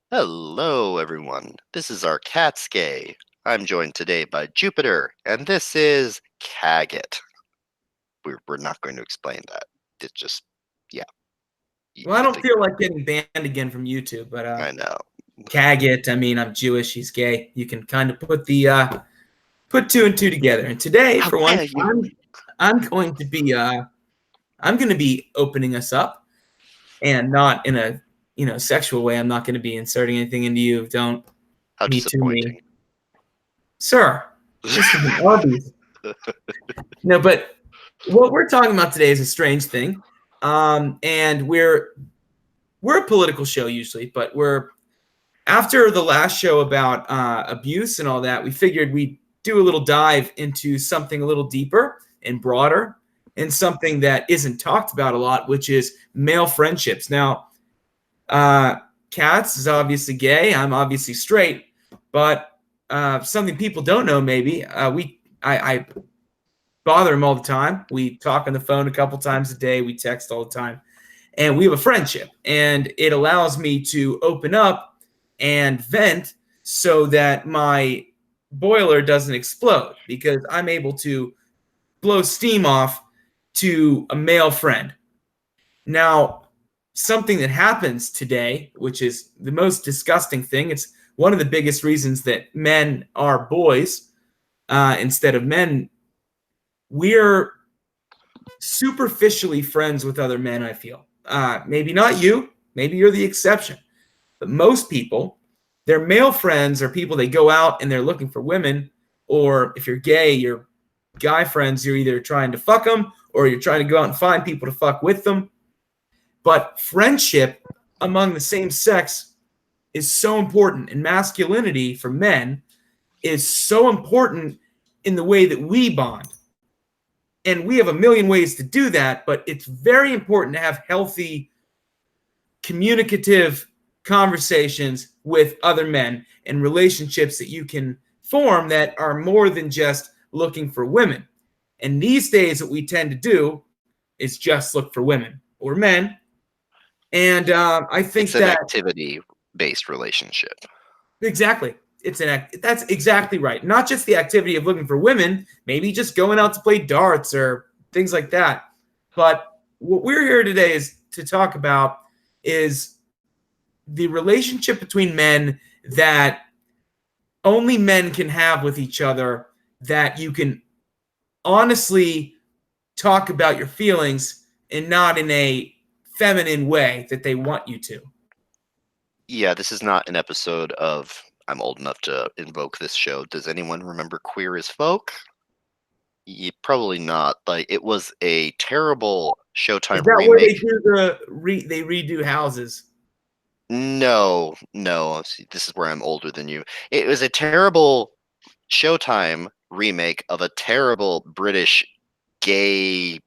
Hello, everyone. This is our Catskay. I'm joined today by Jewpiter, and this is Kaggot. We're not going to explain that. It's just, yeah, Well, I it's don't a, feel like getting banned again from YouTube, but I know. Kaggot, I mean, I'm Jewish, he's gay. You can kind of put two and two together. And today, How for once, dare you? I'm going to be opening us up, and not in a sexual way. I'm not going to be inserting anything into you. Don't How me to me, disappointing. sir. This is an Arby's. No, but what we're talking about today is a strange thing, and we're a political show usually, but we're after the last show about abuse and all that, we figured we'd do a little dive into something a little deeper and broader, and something that isn't talked about a lot, which is male friendships. Now, Katz is obviously gay. I'm obviously straight, but something people don't know maybe I bother him all the time. We talk on the phone a couple times a day. We text all the time, and we have a friendship, and it allows me to open up and vent so that my boiler doesn't explode, because I'm able to blow steam off to a male friend. Now, something that happens today, which is the most disgusting thing, it's one of the biggest reasons that men are boys instead of men. We're superficially friends with other men, I feel. Maybe not you, maybe you're the exception. But most people, their male friends are people they go out and they're looking for women, or if you're gay, your guy friends, you're either trying to fuck them or you're trying to go out and find people to fuck with them. But friendship among the same sex is so important, and masculinity for men is so important in the way that we bond. And we have a million ways to do that, but it's very important to have healthy, communicative conversations with other men and relationships that you can form that are more than just looking for women. And these days, what we tend to do is just look for women or men. And I It's think an that activity-based relationship. exactly. That's exactly right. Not just the activity of looking for women, maybe just going out to play darts or things like that. But what we're here today is to talk about is the relationship between men that only men can have with each other, that you can honestly talk about your feelings and not in a feminine way that they want you to. Yeah, this is not an episode of I'm old enough to invoke this show. Does anyone remember Queer as Folk? Probably not. Like, it was a terrible Is Showtime that where they remake. do they redo houses? No, no. See, this is where I'm older than you. It was a terrible Showtime remake of a terrible British gay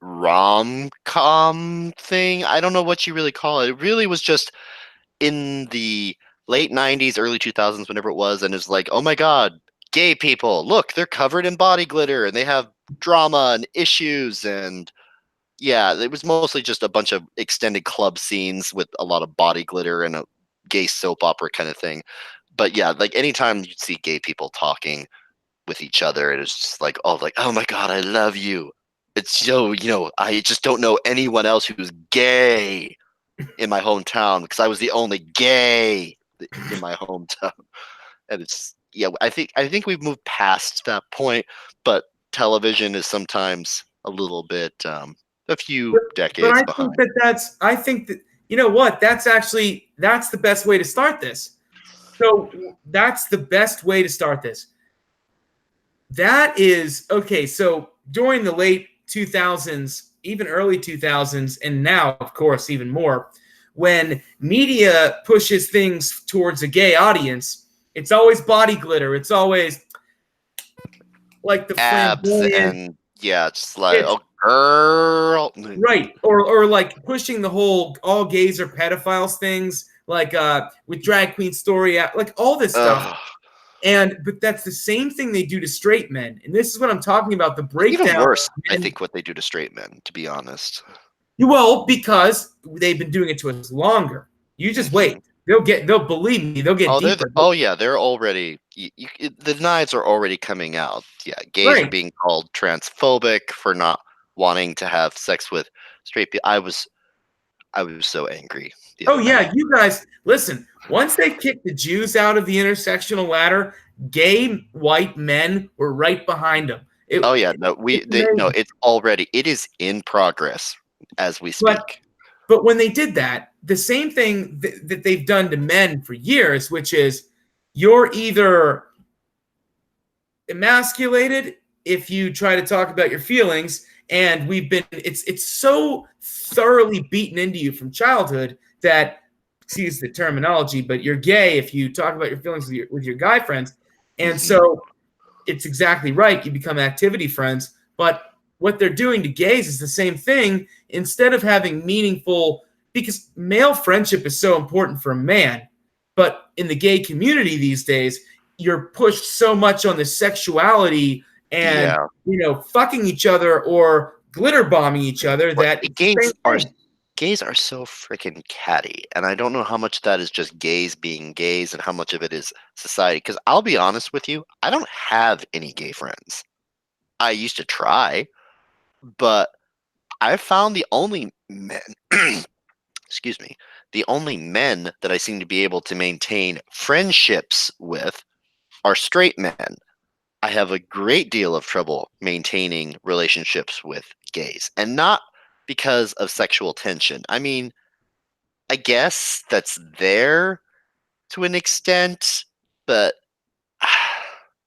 rom-com thing. I don't know what you really call it. It really was just in the late 90s, early 2000s, whenever it was, and it's like, oh my god, gay people, look, they're covered in body glitter and they have drama and issues. And yeah, it was mostly just a bunch of extended club scenes with a lot of body glitter and a gay soap opera kind of thing. But yeah, like anytime you see gay people talking with each other, it is just like, oh my god, I love you. It's so, I just don't know anyone else who's gay in my hometown because I was the only gay in my hometown. And it's, yeah, I think we've moved past that point, but television is sometimes a little bit a few But decades I think behind. I think that you know what? That's the best way to start this. So that's the best way to start this. That is okay. So during the late 2000s, even early 2000s, and now, of course, even more, when media pushes things towards a gay audience, it's always body glitter. It's always like the Abs flamboyant and yeah, it's like, pitch. oh girl. Right. Or like pushing the whole all gays are pedophiles things, like with drag queen story, like all this stuff. Ugh. But that's the same thing they do to straight men. And this is what I'm talking about, the It's even breakdown worse, of I men. think, what they do to straight men, to be honest. Well, because they've been doing it to us longer. You just Hmm. wait. they'll believe me, they'll get Oh, deeper. oh yeah, they're already the knives are already coming out. Yeah, gays are Right. being called transphobic for not wanting to have sex with straight people. I was so angry the Oh other yeah, night. you guys, listen. Once they kicked the Jews out of the intersectional ladder, gay white men were right behind them. Oh yeah, no, It's no, amazing. it is in progress as we But speak. but when they did that, the same thing that they've done to men for years, which is you're either emasculated if you try to talk about your feelings, and it's so thoroughly beaten into you from childhood that, excuse the terminology, but you're gay if you talk about your feelings with your guy friends. And Hmm. so it's exactly right, you become activity friends. But what they're doing to gays is the same thing. Instead of having meaningful, because male friendship is so important for a man, but in the gay community these days, you're pushed so much on the sexuality and, Yeah, fucking each other or glitter bombing each other but that it's the same thing. gays are so freaking catty, and I don't know how much that is just gays being gays and how much of it is society. Because I'll be honest with you, I don't have any gay friends. I used to try, but I found the only men, excuse me, the only men that I seem to be able to maintain friendships with are straight men. I have a great deal of trouble maintaining relationships with gays, and not because of sexual tension. I mean, I guess that's there to an extent, but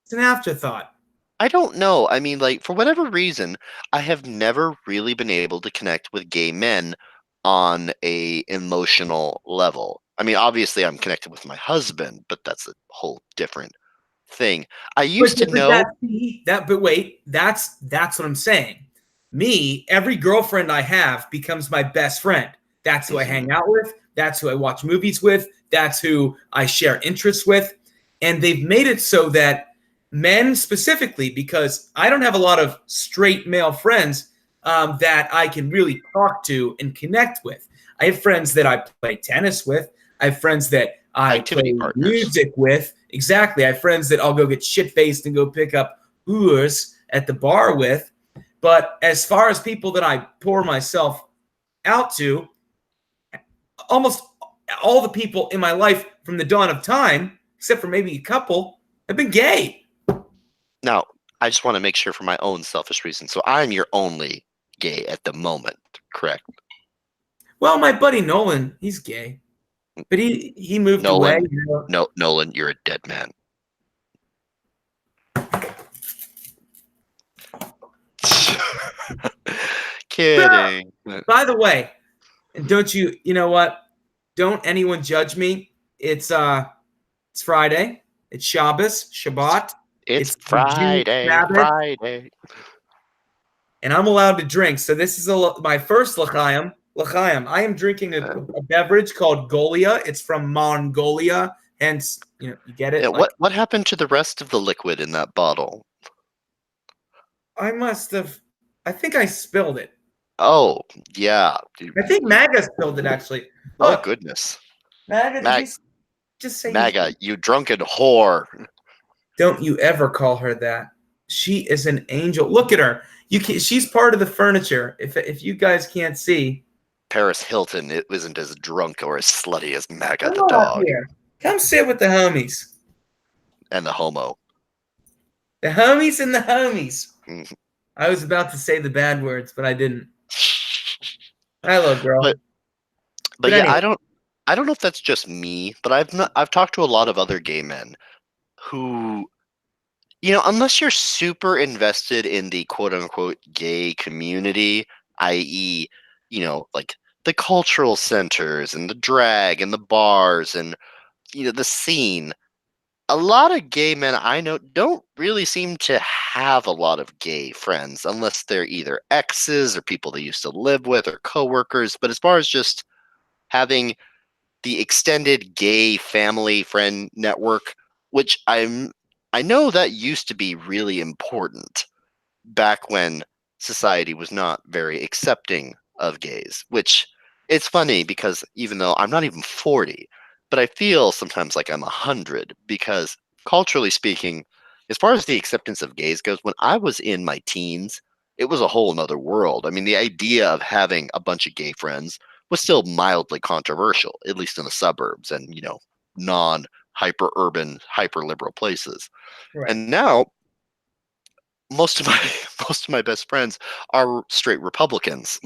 It's an afterthought. I don't know. I mean, like, for whatever reason, I have never really been able to connect with gay men on a emotional level. I mean, obviously I'm connected with my husband, but that's a whole different thing. I used to But know. but wait, that's what I'm saying. Me, every girlfriend I have becomes my best friend. That's who I Mhm. hang out with. That's who I watch movies with. That's who I share interests with. And they've made it so that men specifically, because I don't have a lot of straight male friends that I can really talk to and connect with. I have friends that I play tennis with. I have friends that I Activity play partners. music with. Exactly. I have friends that I'll go get shit faced and go pick up Urs at the bar with. But as far as people that I pour myself out to, almost all the people in my life from the dawn of time, except for maybe a couple, have been gay. Now, I just want to make sure for my own selfish reasons. So I'm your only gay at the moment, correct? Well, my buddy Nolan, he's gay, but he moved away. Nolan, no, Nolan, you're a dead man. Kidding. By the way, and don't you? You know what? Don't anyone judge me. It's Friday. It's Shabbos, Shabbat. It's It's the Jewish Friday, Sabbath, Friday. and I'm allowed to drink. So this is my first l'chaim. L'chaim. I am drinking a beverage called Golia. It's from Mongolia. Hence, you get Yeah, it. Like what happened to the rest of the liquid in that bottle? I must have. I think I spilled it. Oh, yeah. I think Maga spilled it actually. Oh Look, goodness. Maga, did Mag you just say you? Maga, you drunken whore. Don't you ever call her that? She is an angel. Look at her. You can, she's part of the furniture. If you guys can't see, Paris Hilton, it wasn't as drunk or as slutty as Maga come the on up dog here. Come sit with the homies. and the homo. The homies and the homies. Mhm. I was about to say the bad words, but I didn't. Hello, But girl. but But yeah, anyway, I don't know if that's just me, but I've talked to a lot of other gay men who, unless you're super invested in the quote unquote gay community, i.e., like the cultural centers and the drag and the bars and the scene, a lot of gay men I know don't really seem to have a lot of gay friends unless they're either exes or people they used to live with or coworkers. But as far as just having the extended gay family friend network, which I know that used to be really important back when society was not very accepting of gays, which it's funny because even though I'm not even 40, but I feel sometimes like I'm 100 because culturally speaking, as far as the acceptance of gays goes, when I was in my teens, it was a whole nother world. I mean, the idea of having a bunch of gay friends was still mildly controversial, at least in the suburbs and, non hyper urban, hyper liberal places. Right. And now most of my most of my best friends are straight Republicans.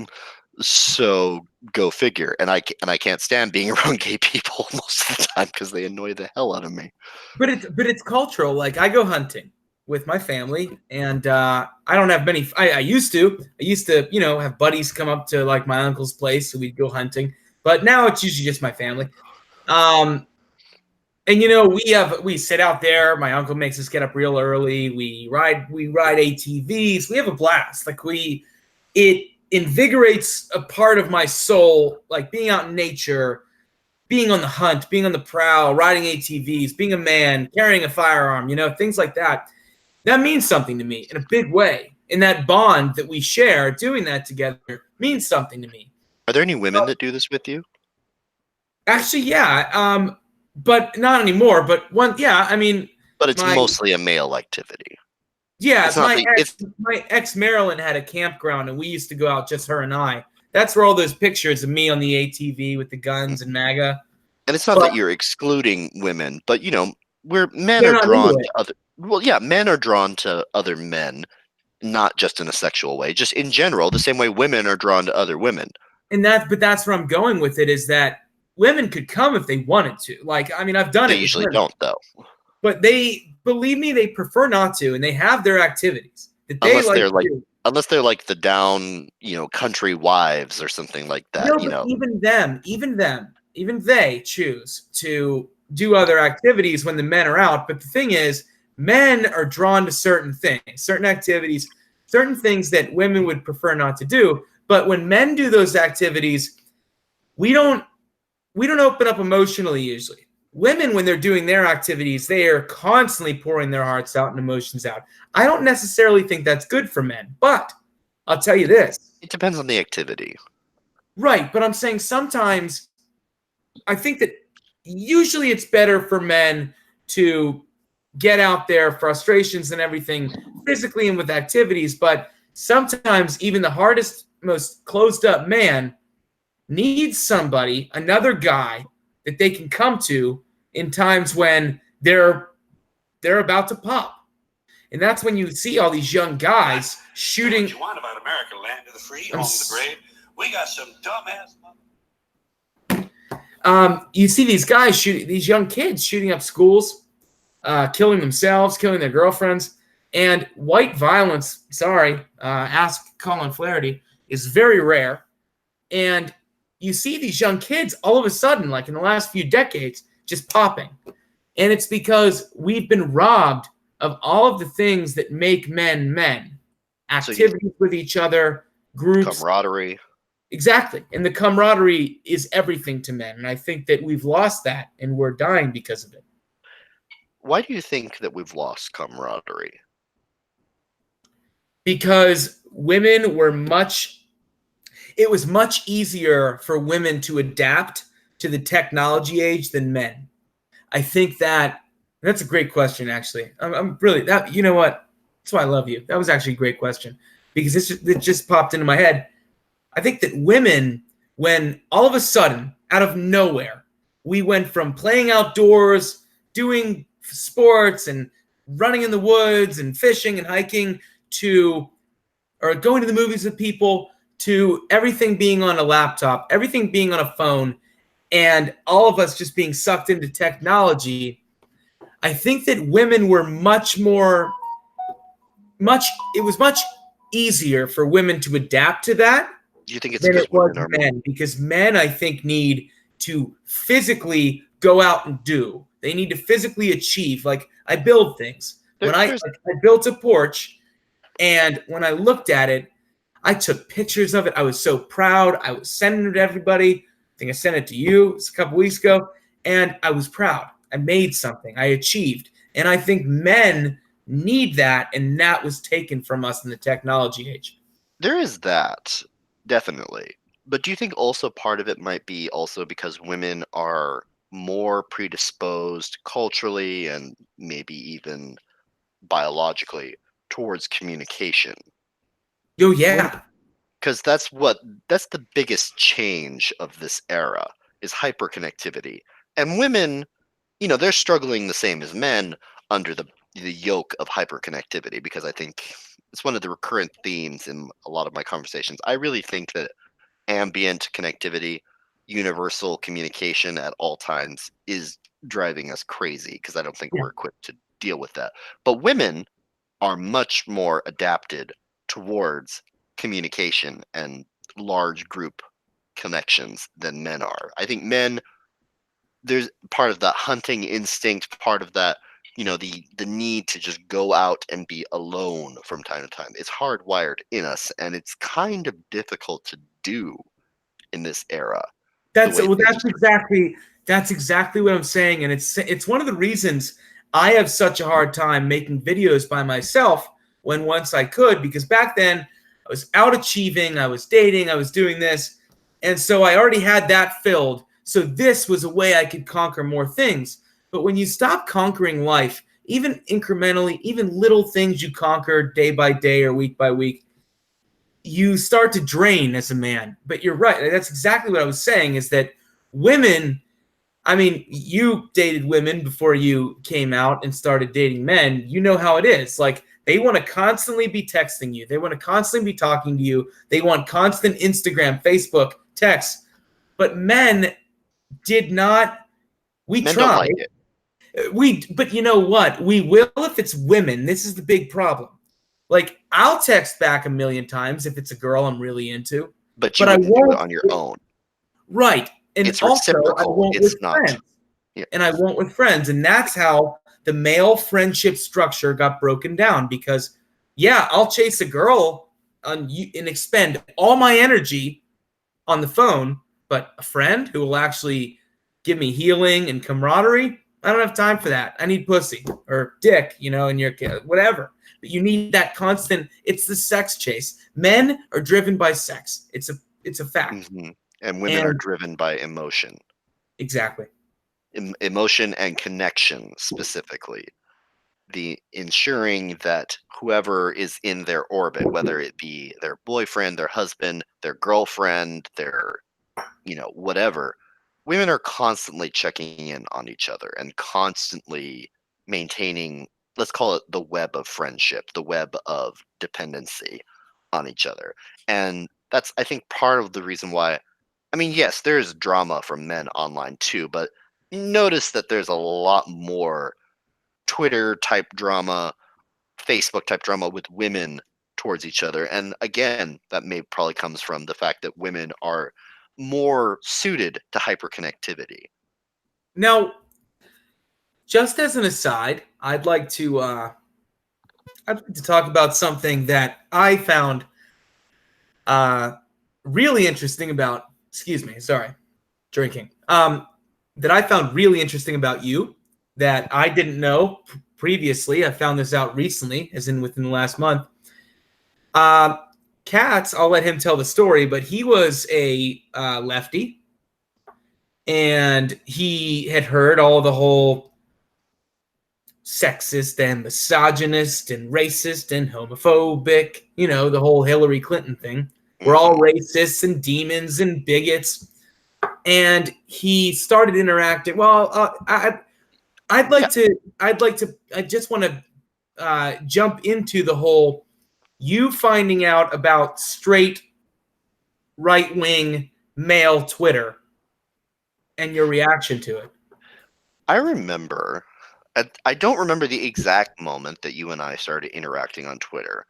So go figure. And I can't stand being around gay people most of the time because they annoy the hell out of me. But it's cultural. Like I go hunting with my family, and I don't have many. I used to. Have buddies come up to like my uncle's place, so we'd go hunting. But now it's usually just my family. Um, and we sit out there. My uncle makes us get up real early. We ride ATVs. We have a blast. It invigorates a part of my soul, like being out in nature, being on the hunt, being on the prowl, riding ATVs, being a man, carrying a firearm, things like that. That means something to me in a big way. And that bond that we share doing that together means something to me. Are there any women that do this with you? Actually, yeah, but not anymore. But yeah. I mean, But it's my mostly a male activity. yeah, It's not the it's my ex Marilyn had a campground, and we used to go out, just her and I. That's where all those pictures of me on the ATV with the guns and MAGA. and it's not But that you're excluding women, but where men they're are not into drawn it. to other well, yeah, men are drawn to other men, not just in a sexual way, just in general, the same way women are drawn to other women. But that's where I'm going with it, is that women could come if they wanted to. Like, I mean, I've done They it with usually women, don't though. but they believe me, they prefer not to, and they have their activities that they Unless like they're to like do. unless they're like the down, country wives or something like that, No, but even they choose to do other activities when the men are out. But the thing is, men are drawn to certain things, certain activities, certain things that women would prefer not to do. But when men do those activities, we don't we don't open up emotionally usually. Women, when they're doing their activities, they are constantly pouring their hearts out and emotions out. I don't necessarily think that's good for men, but I'll tell you this. It depends on the activity. Right, but I'm saying sometimes I think that usually it's better for men to get out their frustrations and everything physically and with activities, but sometimes even the hardest, most closed up man needs somebody, another guy that they can come to in times when they're about to pop. And that's when you see all these young guys shooting. What you want about America, land of the free, home of the brave. We got some dumbass. You see these guys shooting, these young kids shooting up schools, killing themselves, killing their girlfriends, and white violence. Ask Colin Flaherty, is very rare. And you see these young kids all of a sudden, like in the last few decades, just popping. And it's because we've been robbed of all of the things that make men men. Activities with each other, groups. Camaraderie. Exactly. And the camaraderie is everything to men. And I think that we've lost that and we're dying because of it. Why do you think that we've lost camaraderie? Because it was much easier for women to adapt to the technology age than men. I think that's a great question, actually. I'm really, that, you know what? That's why I love you. That was actually a great question because it just popped into my head. I think that women, when all of a sudden, out of nowhere, we went from playing outdoors, doing sports and running in the woods and fishing and hiking or going to the movies with people, to everything being on a laptop, everything being on a phone, and all of us just being sucked into technology. I think that women were it was much easier for women to adapt to that Do you think it's than because it was women are men, because men, I think, need to physically go out and do. They need to physically achieve. Like, I build things. I built a porch, and when I looked at it, I took pictures of it. I was so proud. I was sending it to everybody. I think I sent it to you a couple weeks ago, and I was proud. I made something. I achieved. And I think men need that, and that was taken from us in the technology age. There is that, definitely. But do you think also part of it might be also because women are more predisposed culturally and maybe even biologically towards communication. Oh yeah, Because that's the biggest change of this era is hyperconnectivity. And women, they're struggling the same as men under the yoke of hyperconnectivity, because I think it's one of the recurrent themes in a lot of my conversations. I really think that ambient connectivity, universal communication at all times is driving us crazy, because I don't think yeah. we're equipped to deal with that. But women are much more adapted towards communication and large group connections than men are. I think men, there's part of that hunting instinct, part of that, the need to just go out and be alone from time to time. It's hardwired in us, and it's kind of difficult to do in this era. The That's way well, things are that's exactly what I'm saying, and it's one of the reasons I have such a hard time making videos by myself when once I could, because back then I was out achieving, I was dating, I was doing this, and so I already had that filled. So this was a way I could conquer more things. But when you stop conquering life, even incrementally, even little things you conquer day by day or week by week, you start to drain as a man. But you're right. That's exactly what I was saying, is that women, I mean, you dated women before you came out and started dating men. You know how it is. Like, they want to constantly be texting you. They want to constantly be talking to you. They want constant Instagram, Facebook, texts. But men did not. We Men don't tried. like it, But you know what? We will if it's women. This is the big problem. Like, I'll text back a million times if it's a girl I'm really into, but you but I wouldn't do it won't. on your own. Right. And It's also, I reciprocal. won't It's with not. friends. Yeah. And I won't with friends. And that's how the male friendship structure got broken down, because, yeah, I'll chase a girl and expend all my energy on the phone, but a friend who will actually give me healing and camaraderie, I don't have time for that. I need pussy or dick, in your whatever. But you need that constant. It's the sex chase. Men are driven by sex. It's a fact. And women are And driven by emotion. exactly. Emotion and connection, specifically. The ensuring that whoever is in their orbit, whether it be their boyfriend, their husband, their girlfriend, their, whatever, women are constantly checking in on each other and constantly maintaining, let's call it the web of friendship, the web of dependency on each other. And that's, I think, part of the reason why. I mean, yes, there's drama from men online too, but notice that there's a lot more Twitter type drama, Facebook type drama with women towards each other. And again, that may probably comes from the fact that women are more suited to hyperconnectivity. Now, just as an aside, I'd like to talk about something that I found uh, really interesting about. Excuse me, sorry, drinking. That I found really interesting about you that I didn't know previously. I found this out recently, as in within the last month. Uh, Katz, I'll let him tell the story, but he was a lefty, and he had heard all the whole sexist and misogynist and racist and homophobic, the whole Hillary Clinton thing. We're all Mhm. racists and demons and bigots. And he started interacting. Well, I'd Yeah, like to, I just want to jump into the whole you finding out about straight right wing male Twitter and your reaction to it. I remember. I don't remember the exact moment that you and I started interacting on Twitter,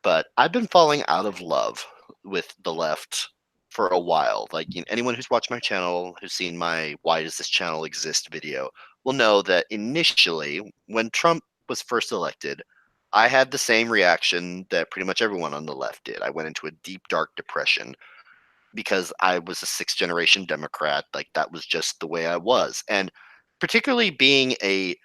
but I've been falling out of love with the left for a while. Like, anyone who's watched my channel, who's seen my "Why Does This Channel Exist" video, will know that initially, when Trump was first elected, I had the same reaction that pretty much everyone on the left did. I went into a deep, dark depression because I was a sixth generation Democrat. Like, that was just the way I was. And particularly being a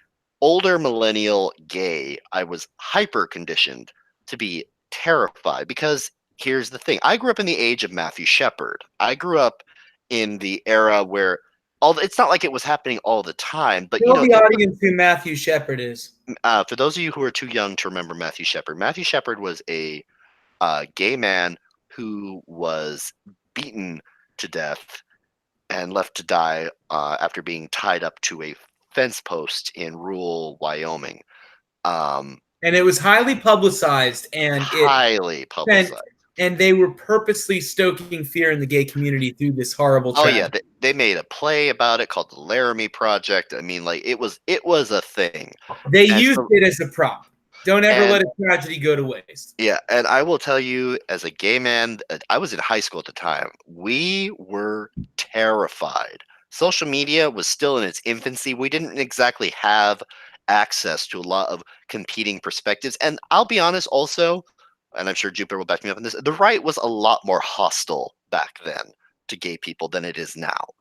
older millennial gay, I was hyper conditioned to be terrified, because here's the thing. I grew up in the age of Matthew Shepard. I grew up in the era where it's not like it was happening all the time, but Tell the there was, audience who Matthew Shepard is. for those of you who are too young to remember Matthew Shepard, Matthew Shepard was a gay man who was beaten to death and left to die after being tied up to a fence post in rural Wyoming. And it was highly publicized, and it Highly sent, publicized. and they were purposely stoking fear in the gay community through this horrible Oh tragedy. yeah, they made a play about it called the Laramie Project. I mean, like it was a thing. They And used so, it as a prop. Don't ever and let a tragedy go to waste. yeah, and I will tell you, as a gay man, I was in high school at the time. We were terrified. Social media was still in its infancy. We didn't exactly have access to a lot of competing perspectives. And I'll be honest, also, and I'm sure Jupiter will back me up on this, the right was a lot more hostile back then to gay people than it is now. I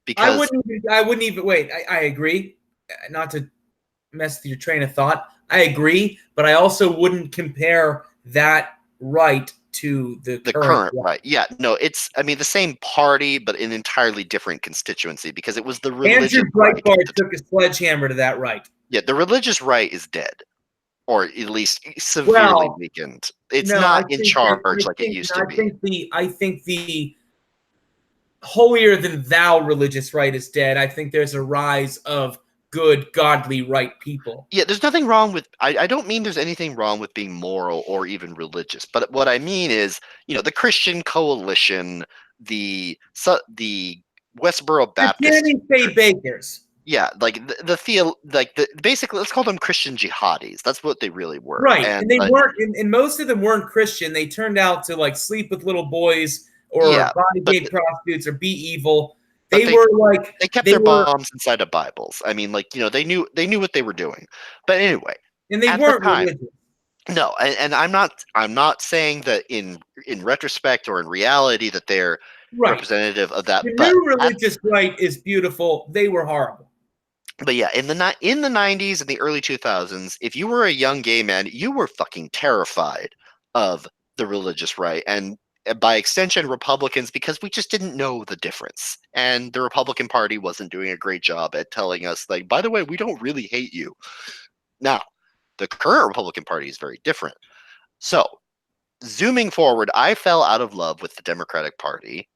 Because wouldn't even wait. I agree. Not to mess with your train of thought. I agree, but I also wouldn't compare that right to the current right. right, yeah, no, it's, I mean, the same party, but an entirely different constituency because it was the Andrew religious right. Breitbart took a sledgehammer to that right. Yeah, the religious right is dead, or at least severely Well, weakened. It's no, not in charge like it used to be. I think the holier than thou religious right is dead. I think there's a rise of good, godly, right people. Yeah, there's nothing wrong with. I don't mean there's anything wrong with being moral or even religious, but what I mean is, the Christian Coalition, the Westboro The Baptist. Channing Fay Bakers. Yeah, like basically, let's call them Christian jihadis. That's what they really were. Right, And they weren't, and most of them weren't Christian. They turned out to like sleep with little boys or yeah, body but gay prostitutes or be evil. but They were like they kept their bombs inside of Bibles. I mean, like, they knew what they were doing. But anyway, and they at the weren't time, religious. no, and I'm not saying that in retrospect or in reality that they're Right. representative of that. The But new religious right is beautiful. They were horrible. But yeah, in the 90s and the early 2000s, if you were a young gay man, you were fucking terrified of the religious right, and by extension Republicans, because we just didn't know the difference. And the Republican Party wasn't doing a great job at telling us, like, by the way, we don't really hate you. Now, the current Republican Party is very different. So, zooming forward, I fell out of love with the Democratic Party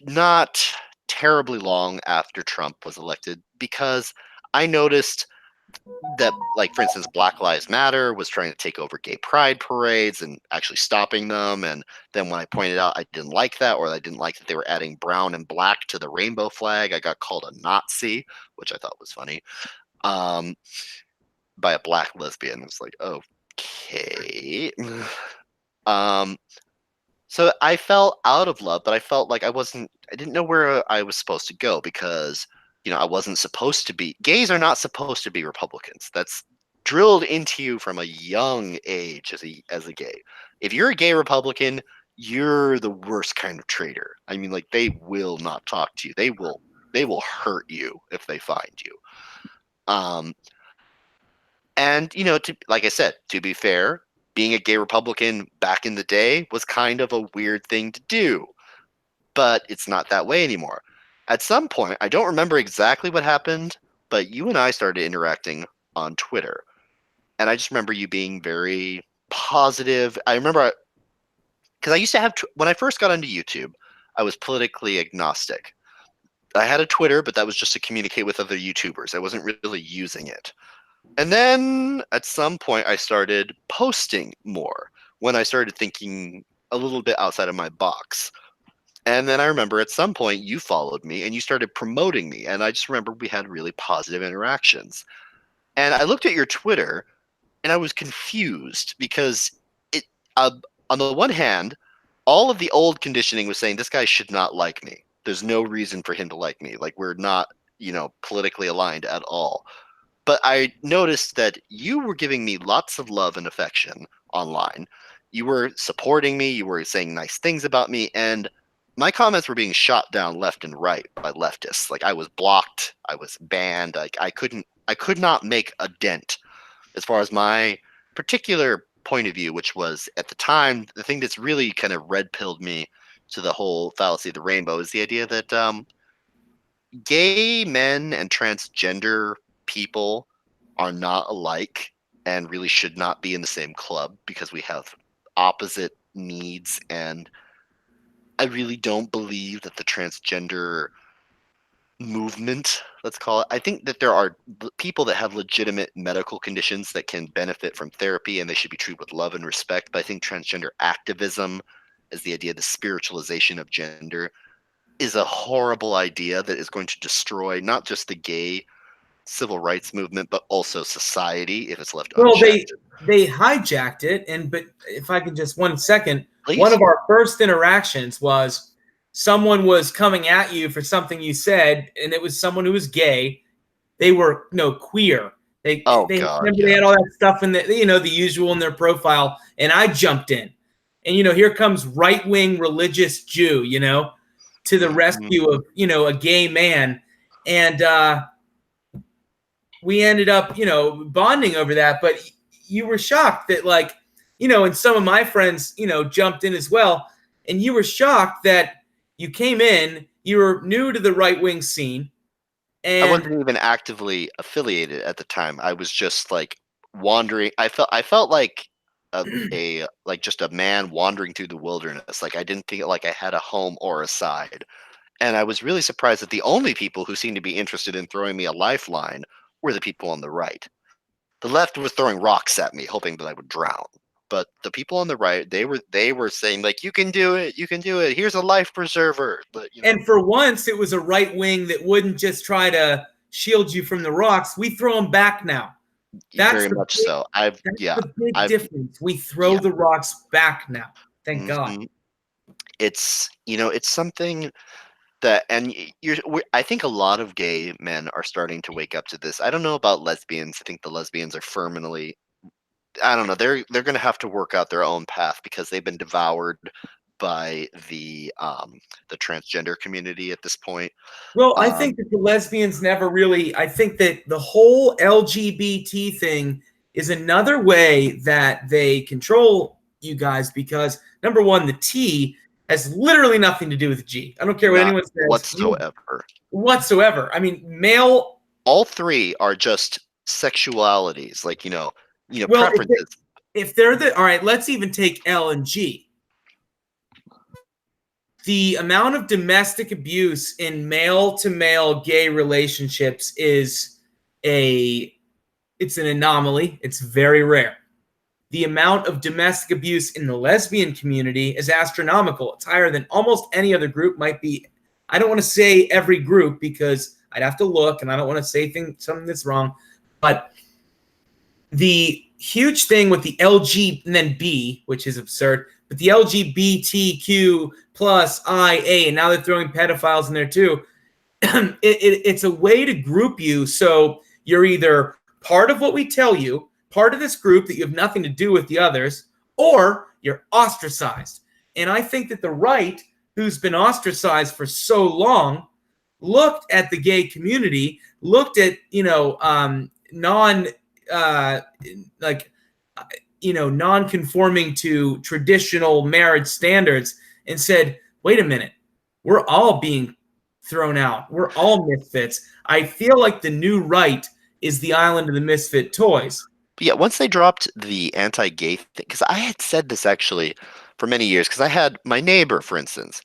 not terribly long after Trump was elected, because I noticed that, like, for instance, Black Lives Matter was trying to take over gay pride parades and actually stopping them. And then when I pointed out I didn't like that, or I didn't like that they were adding brown and black to the rainbow flag, I got called a Nazi, which I thought was funny, by a black lesbian. It's like, okay. So I fell out of love, but I felt like I didn't know where I was supposed to go, because, I wasn't supposed to be, gays are not supposed to be Republicans. That's drilled into you from a young age as a gay. If you're a gay Republican, you're the worst kind of traitor. I mean, like, they will not talk to you. They will hurt you if they find you. And, like I said, to be fair, being a gay Republican back in the day was kind of a weird thing to do, but it's not that way anymore. At some point, I don't remember exactly what happened, but you and I started interacting on Twitter. And I just remember you being very positive. I remember, because I used to have, when I first got onto YouTube, I was politically agnostic. I had a Twitter, but that was just to communicate with other YouTubers. I wasn't really using it. And then at some point I started posting more, when I started thinking a little bit outside of my box. And then I remember at some point you followed me and you started promoting me. And I just remember we had really positive interactions. And I looked at your Twitter and I was confused, because it, on the one hand, all of the old conditioning was saying this guy should not like me. There's no reason for him to like me. Like, we're not, politically aligned at all. But I noticed that you were giving me lots of love and affection online. You were supporting me. You were saying nice things about me. And my comments were being shot down left and right by leftists. Like, I was blocked. I was banned. Like, I could not make a dent as far as my particular point of view, which was, at the time, the thing that's really kind of red pilled me to the whole fallacy of the rainbow is the idea that, gay men and transgender people are not alike and really should not be in the same club because we have opposite needs. And I really don't believe that the transgender movement, let's call it, I think that there are people that have legitimate medical conditions that can benefit from therapy and they should be treated with love and respect. But I think transgender activism, as the idea of the spiritualization of gender, is a horrible idea that is going to destroy not just the gay civil rights movement, but also society if it's left Well, unchecked. they hijacked it, but if I can just 1 second, one Please. of our first interactions was someone was coming at you for something you said, and it was someone who was gay. They were queer. Oh They God, remember they yeah. had all that stuff in the usual in their profile, and I jumped in, and here comes right wing religious Jew, to the rescue of a gay man, and we ended up bonding over that. But you were shocked that and some of my friends jumped in as well, and you were shocked that you came in, you were new to the right wing scene, I and wasn't even actively affiliated at the time. I was just like wandering. I felt like a like just a man wandering through the wilderness. Like I didn't feel like I had a home or a side. And I was really surprised that the only people who seemed to be interested in throwing me a lifeline were the people on the right. The left was throwing rocks at me, hoping that I would drown. But the people on the right, they were saying like, "You can do it, you can do it. Here's a life preserver." But and for once it was a right wing that wouldn't just try to shield you from the rocks. We throw them back now. That's very the much big, so. that's the big I've difference. We throw yeah. the rocks back now. Thank God. hmm It's something that, and I think a lot of gay men are starting to wake up to this. I don't know about lesbians. I think the lesbians are firmly, I don't know. They're going to have to work out their own path because they've been devoured by the transgender community at this point. Well, I Um, think that the lesbians never really, I think that the whole LGBT thing is another way that they control you guys because number one, the T has literally nothing to do with G. I don't care what Not anyone says. whatsoever. Whatsoever. I mean, male. All three are just sexualities, like Well, preferences. if they're the all right, let's even take L and G. The amount of domestic abuse in male to male gay relationships is it's an anomaly. It's very rare. The amount of domestic abuse in the lesbian community is astronomical. It's higher than almost any other group. Might be, I don't want to say every group because I'd have to look and I don't want to say something that's wrong. But the huge thing with the LG and then B, which is absurd, but the LGBTQ plus IA, and now they're throwing pedophiles in there too. It's a way to group you so you're either part of what we tell you, part of this group that you have nothing to do with the others, or you're ostracized. And I think that the right, who's been ostracized for so long, looked at the gay community, looked at non like non-conforming to traditional marriage standards, and said, "Wait a minute, we're all being thrown out. We're all misfits." I feel like the new right is the island of the misfit toys. But yeah, once they dropped the anti-gay thing, because I had said this actually for many years, because I had my neighbor, for instance,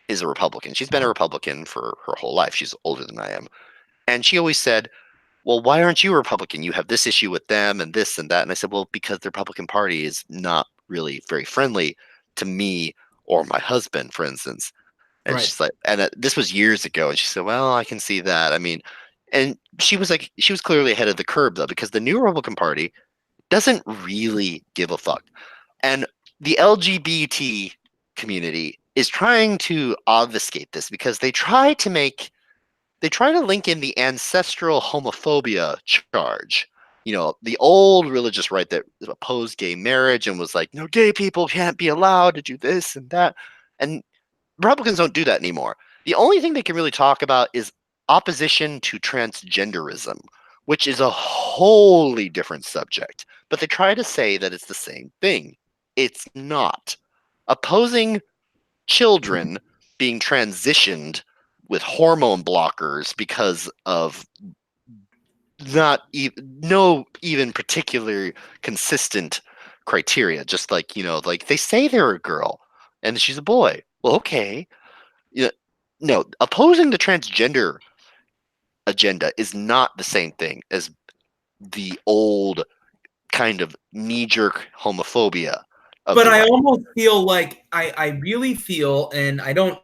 is a Republican. She's been a Republican for her whole life. She's older than I am. And she always said, "Well, why aren't you a Republican? You have this issue with them and this and that." And I said, "Well, because the Republican Party is not really very friendly to me or my husband, for instance." And Right. she's like, and this was years ago. And she said, "Well, I can see that. I mean," and she was like, she was clearly ahead of the curve though, because the new Republican Party doesn't really give a fuck. And the LGBT community is trying to obfuscate this because they try to link in the ancestral homophobia charge. The old religious right that opposed gay marriage and was like, "No, gay people can't be allowed to do this and that." And Republicans don't do that anymore. The only thing they can really talk about is opposition to transgenderism, which is a wholly different subject. But they try to say that it's the same thing. It's not. Opposing children being transitioned with hormone blockers because of no even particular consistent criteria. Just like, like they say they're a girl and she's a boy. Well, okay. You know, no, opposing the transgender agenda is not the same thing as the old kind of knee-jerk homophobia of But the I right. almost feel like I really feel, and I don't.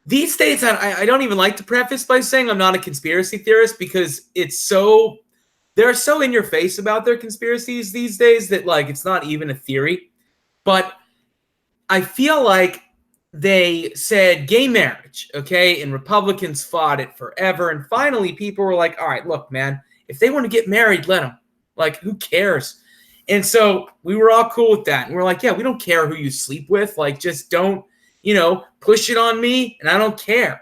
These days, I don't even like to preface by saying I'm not a conspiracy theorist because they're so in your face about their conspiracies these days that like it's not even a theory. But I feel like they said gay marriage, okay, and Republicans fought it forever, and finally people were like, all right, look, man, if they want to get married, let them. Like, who cares? And so we were all cool with that, and we're like, yeah, we don't care who you sleep with, like, just don't, push it on me, and I don't care.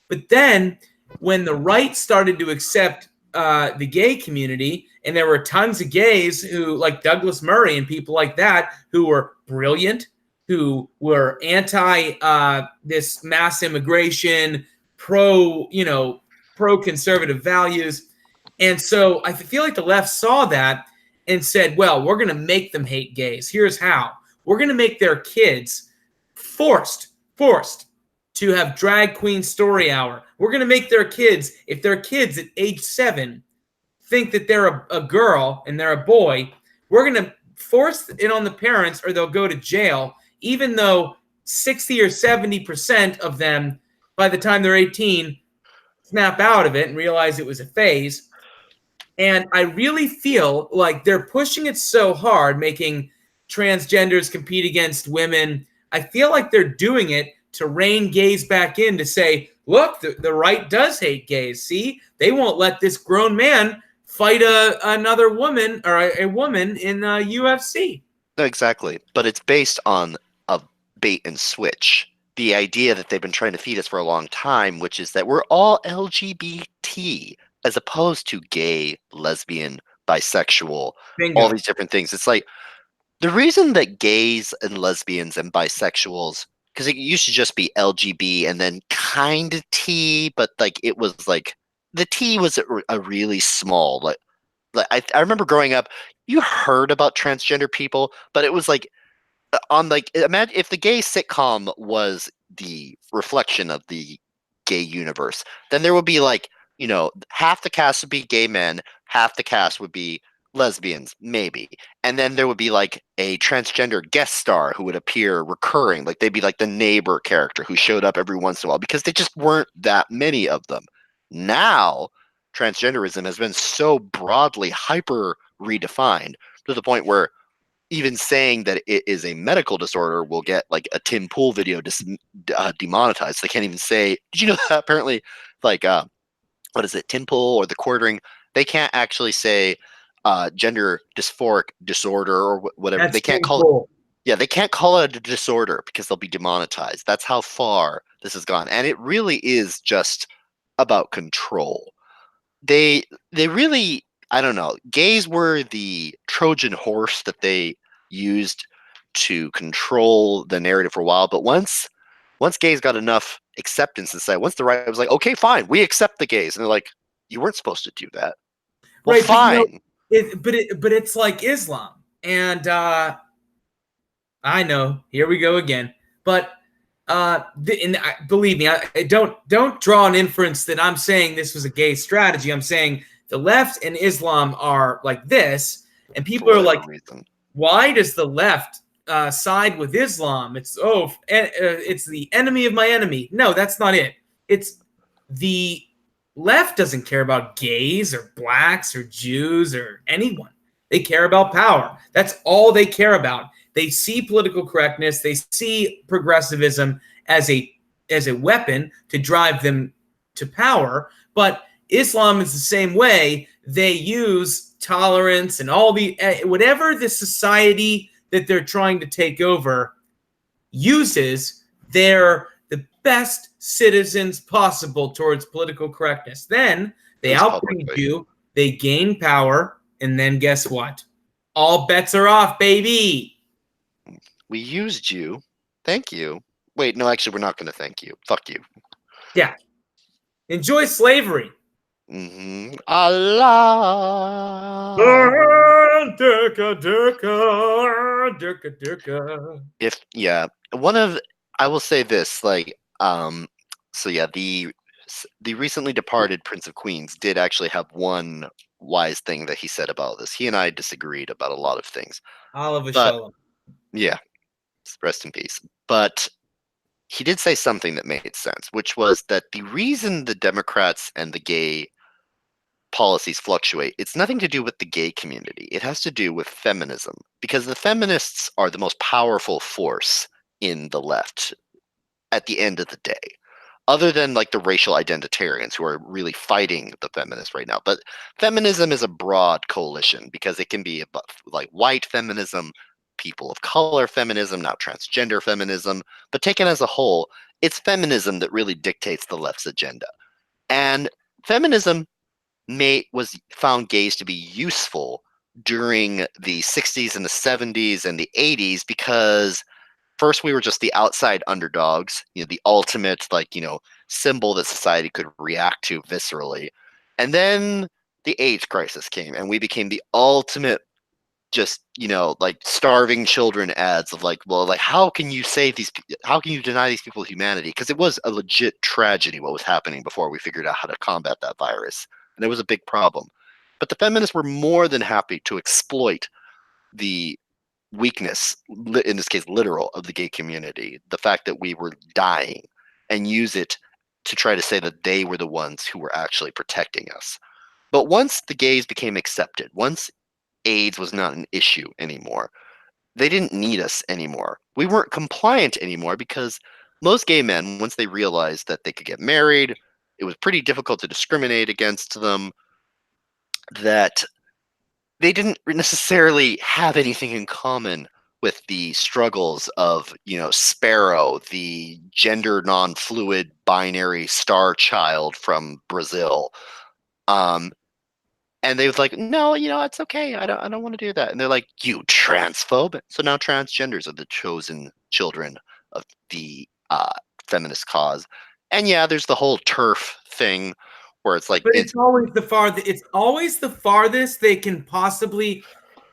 But then when the right started to accept the gay community, and there were tons of gays who, like Douglas Murray and people like that, who were brilliant, who were anti this mass immigration, pro conservative values. And so I feel like the left saw that and said, well, we're going to make them hate gays. Here's how. We're going to make their kids forced to have drag queen story hour. We're going to make their kids, if their kids at age 7 think that they're a girl and they're a boy, we're going to force it on the parents or they'll go to jail, even though 60 or 70% of them, by the time they're 18, snap out of it and realize it was a phase. And I really feel like they're pushing it so hard, making transgenders compete against women. I feel like they're doing it to rein gays back in, to say, look, the right does hate gays. See, they won't let this grown man fight another woman or a woman in UFC. No, exactly. But it's based on a bait and switch. The idea that they've been trying to feed us for a long time, which is that we're all LGBT, as opposed to gay, lesbian, bisexual, Bingo. all these different things. It's like the reason that gays and lesbians and bisexuals, because it used to just be LGB and then kind of T, but like it was like the T was a really small, like I remember growing up, you heard about transgender people, but it was like on like, imagine if the gay sitcom was the reflection of the gay universe, then there would be like, half the cast would be gay men, half the cast would be lesbians, maybe. And then there would be like a transgender guest star who would appear recurring. Like they'd be like the neighbor character who showed up every once in a while because they just weren't that many of them. Now, transgenderism has been so broadly hyper redefined to the point where even saying that it is a medical disorder will get like a Tim Pool video demonetized. They can't even say, did you know that apparently like what is it, Tim Pool or the Quartering, they can't actually say gender dysphoric disorder or whatever. That's They can't call it. cool. Yeah, they can't call it a disorder because they'll be demonetized. That's how far this has gone. And it really is just about control. They really, I don't know, gays were the Trojan horse that they used to control the narrative for a while, but once gays got enough acceptance in society, once the right was like, okay, fine, we accept the gays, and they're like, you weren't supposed to do that. Well, Right, fine. but it's like Islam, and I know, here we go again. But believe me, I don't draw an inference that I'm saying this was a gay strategy. I'm saying the left and Islam are like this, and people are like, reason. why does the left side with Islam? It's it's the enemy of my enemy. No, that's not it. It's the left doesn't care about gays or blacks or Jews or anyone. They care about power. That's all they care about. They see political correctness. They see progressivism as a weapon to drive them to power. But Islam is the same way. They use tolerance and all the whatever the society that they're trying to take over uses, they're the best citizens possible towards political correctness. Then they outbreed you, they gain power, and then guess what? All bets are off, baby. We used you. Thank you. Wait, no, actually, we're not going to thank you. Fuck you. Yeah. Enjoy slavery. Allah. Durka, durka, durka, durka. I will say this, like, so yeah, the recently departed Prince of Queens did actually have one wise thing that he said about this. He and I disagreed about a lot of things, Oliver but Shalom. yeah, rest in peace. But he did say something that made sense, which was that the reason the Democrats and the gay policies fluctuate, it's nothing to do with the gay community. It has to do with feminism, because the feminists are the most powerful force in the left at the end of the day, other than like the racial identitarians who are really fighting the feminists right now. But feminism is a broad coalition because it can be like white feminism, people of color feminism, now transgender feminism. But taken as a whole, it's feminism that really dictates the left's agenda. And feminism was found gays to be useful during the 60s and the 70s and the 80s because first we were just the outside underdogs, the ultimate symbol that society could react to viscerally. And then the AIDS crisis came and we became the ultimate just like starving children ads of like, well, like how can you save how can you deny these people humanity, because it was a legit tragedy what was happening before we figured out how to combat that virus, and it was a big problem. But the feminists were more than happy to exploit the weakness, in this case literal, of the gay community, the fact that we were dying, and use it to try to say that they were the ones who were actually protecting us. But once the gays became accepted, once AIDS was not an issue anymore, they didn't need us anymore. We weren't compliant anymore because most gay men, once they realized that they could get married, it was pretty difficult to discriminate against them, that they didn't necessarily have anything in common with the struggles of, Sparrow, the gender non-fluid binary star child from Brazil. And they was like, no, it's okay. I don't want to do that. And they're like, you transphobe. So now transgenders are the chosen children of the feminist cause. And yeah, there's the whole turf thing where it's like But it's always the farthest. It's always the farthest they can possibly.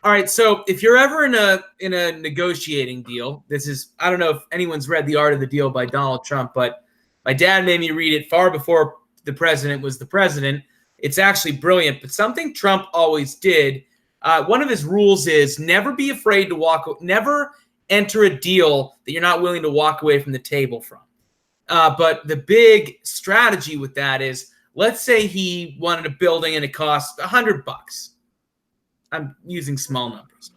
All right. So if you're ever in a negotiating deal, this is, I don't know if anyone's read The Art of the Deal by Donald Trump, but my dad made me read it far before the president was the president. It's actually brilliant. But something Trump always did, one of his rules is never be afraid to never enter a deal that you're not willing to walk away from the table from. But the big strategy with that is, let's say he wanted a building and it cost $100. I'm using small numbers.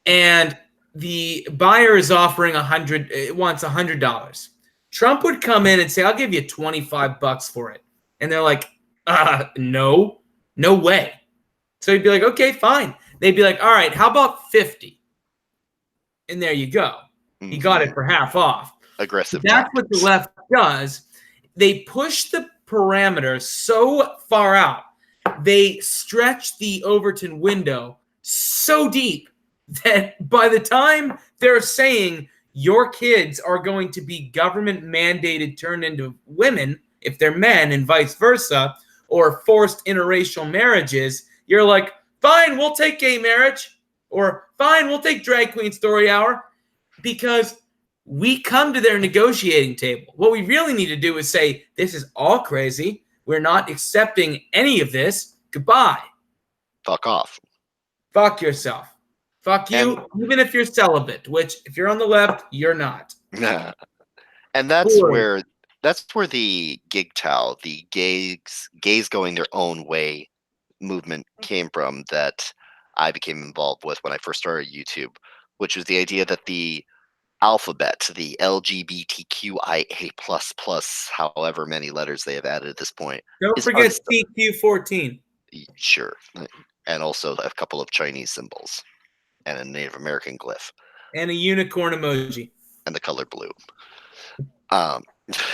And the buyer is offering wants $100. Trump would come in and say, I'll give you $25 for it. And they're like, no way. So he'd be like, okay, fine. They'd be like, all right, how about 50? And there you go. He got it for half off. Aggressive. That's what the left does. They push the parameters so far out. They stretch the Overton window so deep that by the time they're saying your kids are going to be government mandated turned into women if they're men and vice versa, or forced interracial marriages, you're like, fine, we'll take gay marriage, or fine, we'll take drag queen story hour, because we come to their negotiating table. What we really need to do is say, this is all crazy. We're not accepting any of this. Goodbye. Fuck off. Fuck yourself. Fuck you, even if you're celibate, which if you're on the left, you're not. And that's where the GigTow, the gays going their own way movement came from, that I became involved with when I first started YouTube, which was the idea that the alphabet, the LGBTQIA plus, however many letters they have added at this point. Don't forget CQ14. Sure. And also a couple of Chinese symbols and a Native American glyph. And a unicorn emoji. And the color blue.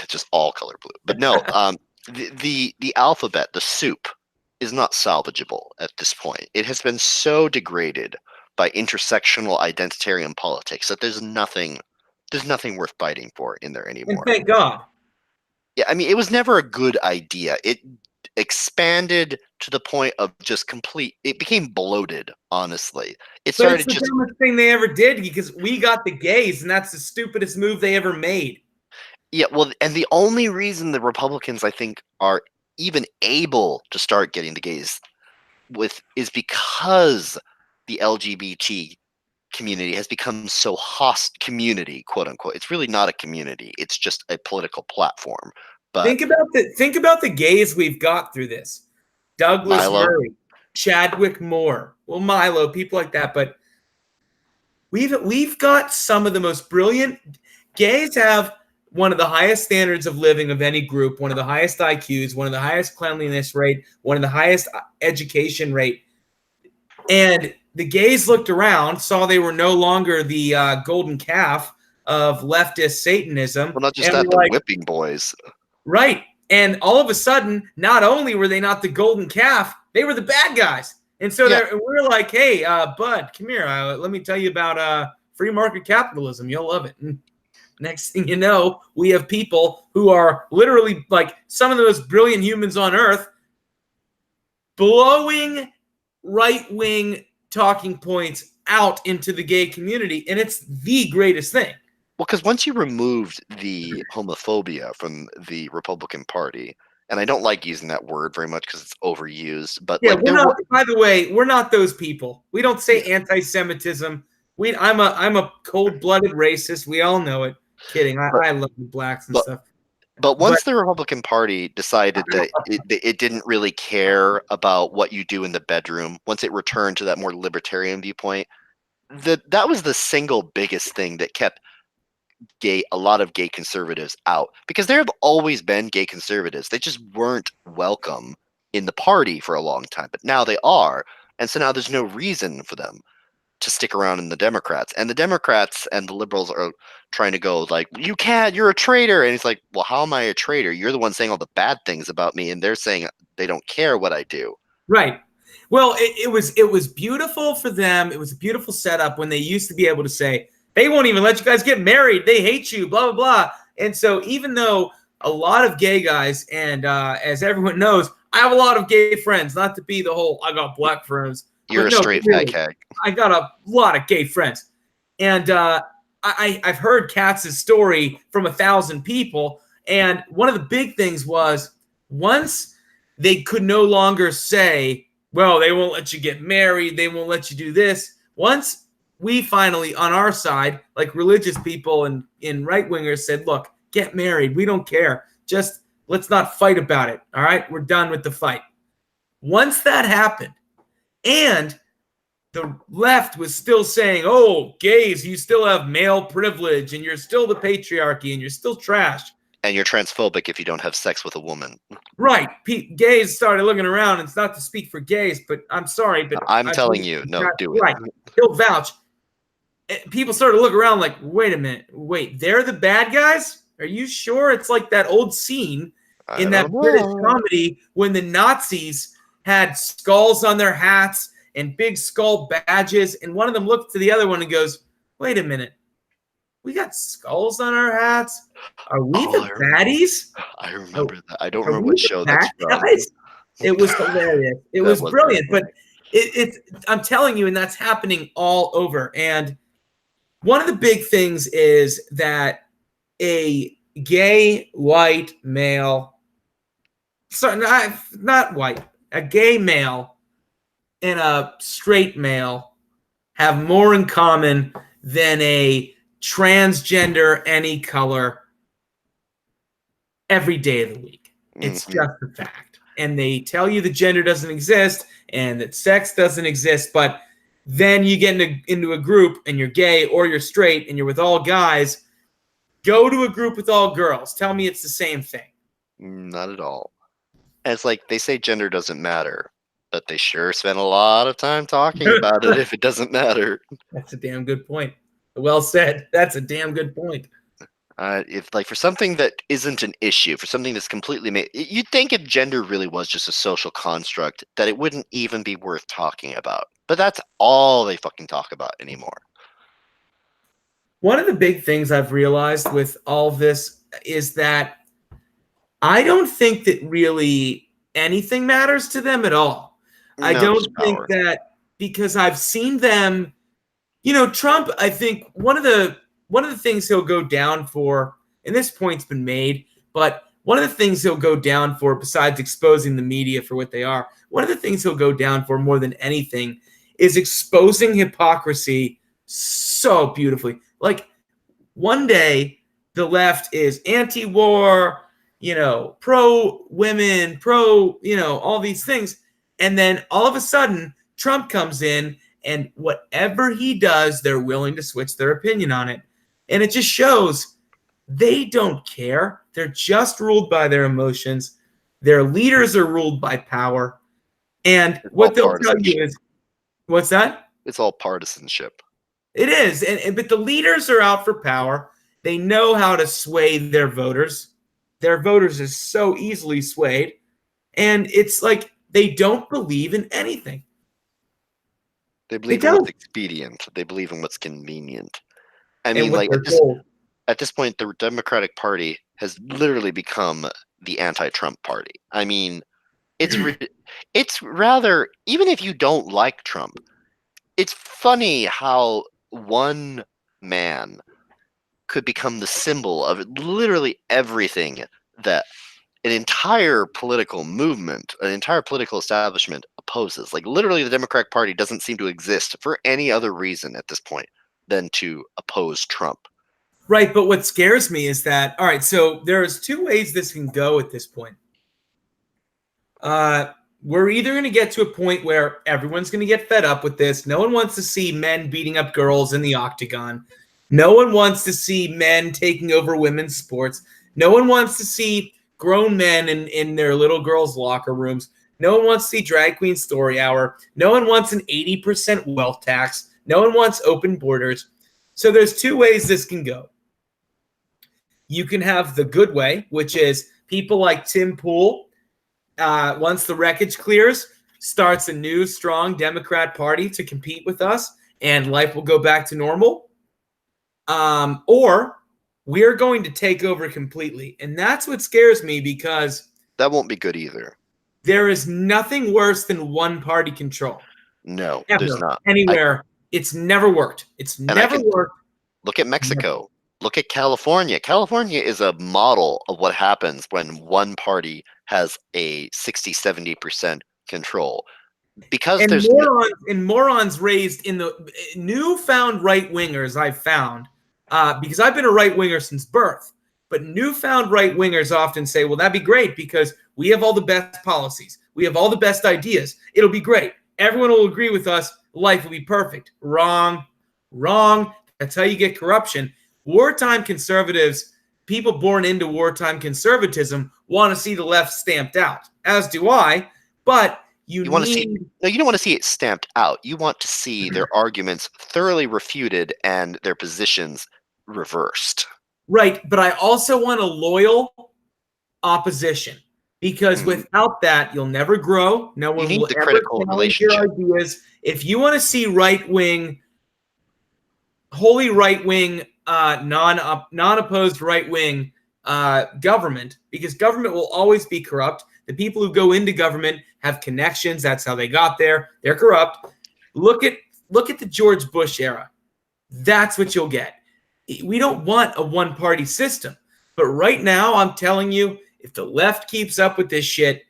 Just all color blue. But no, the alphabet, the soup, is not salvageable at this point. It has been so degraded by intersectional identitarian politics that there's nothing worth fighting for in there anymore. And thank God. Yeah, I mean, it was never a good idea. It expanded to the point of just complete. It became bloated. Honestly, it But it's started the just dumbest thing they ever did because we got the gays, and that's the stupidest move they ever made. yeah. Well, and the only reason the Republicans, I think, are even able to start getting the gays with is because the LGBT community has become so community, quote unquote. It's really not a community. It's just a political platform. But Think about the gays we've got through this. Douglas Milo, Murray, Chadwick Moore, well, Milo, people like that. But we've got some of the most brilliant gays have one of the highest standards of living of any group, one of the highest IQs, one of the highest cleanliness rate, one of the highest education rate. And the gays looked around, saw they were no longer the golden calf of leftist Satanism, well, not just and that, were the like, whipping boys. right. And all of a sudden, not only were they not the golden calf, they were the bad guys. And so Yeah. we're like, hey, bud, come here. Let me tell you about free market capitalism. You'll love it. And next thing you know, we have people who are literally like some of the most brilliant humans on earth blowing right-wing talking points out into the gay community. And it's the greatest thing. Well, because once you removed the homophobia from the Republican Party, and I don't like using that word very much because it's overused, but Yeah, like we're there not. were, By the way, we're not those people. We don't say yeah, anti-Semitism. I'm a cold-blooded racist. We all know it. Kidding. but I love the blacks and but stuff. but But once the Republican Party decided that it didn't really care about what you do in the bedroom, once it returned to that more libertarian viewpoint, that was the single biggest thing that kept a lot of gay conservatives out, because there have always been gay conservatives. They just weren't welcome in the party for a long time, but now they are. And so now there's no reason for them to stick around in the Democrats. And the Democrats and the liberals are trying to go like, you can't, you're a traitor. And he's like, well, how am I a traitor? You're the one saying all the bad things about me, and they're saying they don't care what I do. right. Well, it was beautiful for them. It was a beautiful setup when they used to be able to say they won't even let you guys get married. They hate you. Blah blah blah. And so even though a lot of gay guys, and as everyone knows, I have a lot of gay friends. Not to be the whole I got black friends, You're but a no, straight fag really, hag. I got a lot of gay friends, and I've heard Katz's story from 1,000 people, and one of the big things was once they could no longer say, well, they won't let you get married, they won't let you do this. Once we finally, on our side, like religious people and right wingers, said, look, get married, we don't care, just let's not fight about it. All right, we're done with the fight. Once that happened, and the left was still saying, oh, gays, you still have male privilege and you're still the patriarchy and you're still trash. And you're transphobic if you don't have sex with a woman. Right. Gays started looking around. It's not to speak for gays, but I'm sorry, but I'm telling you, no, do it. Right. He'll vouch. People started to look around like, wait a minute. Wait, they're the bad guys? Are you sure? It's like that old scene in that British comedy when the Nazis had skulls on their hats and big skull badges, and one of them looked to the other one and goes, wait a minute, we got skulls on our hats? Are we the baddies? I remember that. I don't Are remember we what the show bad that's from. guys? It was hilarious. It That was was brilliant, really but it's I'm telling you, and that's happening all over. And one of the big things is that a gay white male, sorry, not white, a gay male and a straight male have more in common than a transgender any color every day of the week. It's just a fact. And they tell you the gender doesn't exist and that sex doesn't exist, but then you get into a group and you're gay or you're straight and you're with all guys. Go to a group with all girls. Tell me it's the same thing. Not at all. And it's like they say gender doesn't matter, but they sure spend a lot of time talking about it if it doesn't matter. That's a damn good point. Well said. That's a damn good point. If like for something that isn't an issue, for something that's completely made, you'd think if gender really was just a social construct, that it wouldn't even be worth talking about. But that's all they fucking talk about anymore. One of the big things I've realized with all of this is that I don't think that really anything matters to them at all. I No, don't just think power. that because I've seen them, Trump, I think one of the things he'll go down for, and this point's been made, but one of the things he'll go down for, besides exposing the media for what they are, one of the things he'll go down for more than anything is exposing hypocrisy so beautifully. Like one day the left is anti-war, pro-women, all these things. And then all of a sudden, Trump comes in, and whatever he does, they're willing to switch their opinion on it. And it just shows they don't care. They're just ruled by their emotions. Their leaders are ruled by power. And It's all what they'll tell partisanship. you is, what's that? It's all partisanship. It is. But the leaders are out for power. They know how to sway their voters. Their voters is so easily swayed. And it's like they don't believe in anything. They believe in what's expedient. They believe in what's convenient. I mean, like at this point, the Democratic Party has literally become the anti-Trump party. I mean, it's rather, even if you don't like Trump, it's funny how one man could become the symbol of literally everything that an entire political movement, an entire political establishment opposes. Like literally the Democratic Party doesn't seem to exist for any other reason at this point than to oppose Trump. Right, but what scares me is that, all right, so there's two ways this can go at this point. We're either going to get to a point where everyone's going to get fed up with this. No one wants to see men beating up girls in the octagon. No one wants to see men taking over women's sports. No one wants to see grown men in their little girls' locker rooms. No one wants to see drag queen story hour. No one wants an 80% wealth tax. No one wants open borders. So there's two ways this can go. You can have the good way, which is people like Tim Pool, once the wreckage clears, starts a new strong Democrat Party to compete with us, and life will go back to normal. Or we're going to take over completely. And that's what scares me, because that won't be good either. There is nothing worse than one party control. No, Ever, there's not. Anywhere. It's never worked. It's never worked. Look at Mexico. Look at California. California is a model of what happens when one party has a 60-70% control. Because and there's morons raised in the newfound right-wingers I've found, because I've been a right-winger since birth, but newfound right-wingers often say, well, that'd be great because we have all the best policies. We have all the best ideas. It'll be great. Everyone will agree with us. Life will be perfect. Wrong. That's how you get corruption. Wartime conservatives, people born into wartime conservatism, want to see the left stamped out, as do I, but you want to see. No, you don't want to see it stamped out. You want to see their arguments thoroughly refuted and their positions reversed. Right, but I also want a loyal opposition, because without that, you'll never grow. No one will ever challenge your ideas. If you want to see right-wing, wholly right-wing, non-opposed right-wing government, because government will always be corrupt. The people who go into government have connections. That's how they got there. They're corrupt. Look at the George Bush era. That's what you'll get. We don't want a one-party system. But right now, I'm telling you, if the left keeps up with this shit,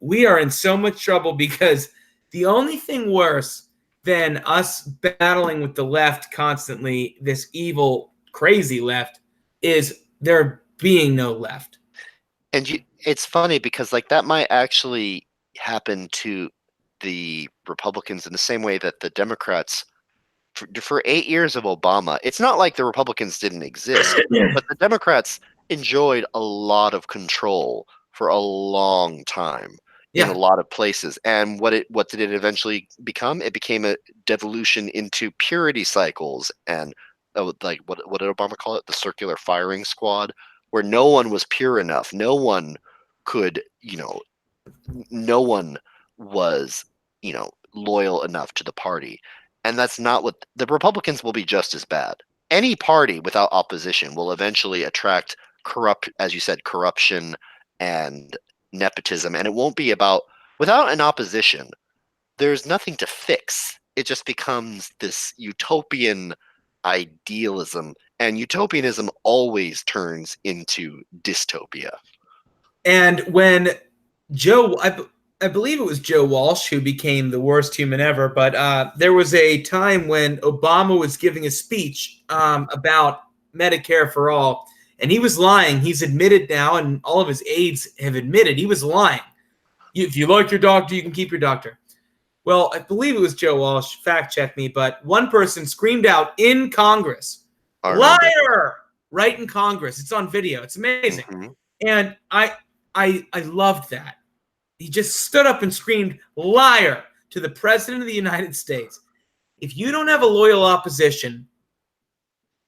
we are in so much trouble, because the only thing worse than us battling with the left constantly, this evil, crazy left, is there being no left. And it's funny because like that might actually happen to the Republicans in the same way that the Democrats for 8 years of Obama. It's not like the Republicans didn't exist, but the Democrats enjoyed a lot of control for a long time in a lot of places. And what did it eventually become? It became a devolution into purity cycles and like what did Obama call it? The circular firing squad, where no one was pure enough. No one could, no one was, loyal enough to the party. And that's not what the Republicans will be just as bad. Any party without opposition will eventually attract as you said, corruption and nepotism, and it won't be about without an opposition. There's nothing to fix. It just becomes this utopian idealism, and utopianism always turns into dystopia. And when I believe it was Joe Walsh who became the worst human ever, but there was a time when Obama was giving a speech about Medicare for all, and he was lying. He's admitted now, and all of his aides have admitted he was lying. If you like your doctor, you can keep your doctor. Well, I believe it was Joe Walsh. Fact check me, but one person screamed out in Congress, "Liar!" Right in Congress. It's on video. It's amazing. Mhm. And I loved that. He just stood up and screamed, "Liar!" to the President of the United States. If you don't have a loyal opposition,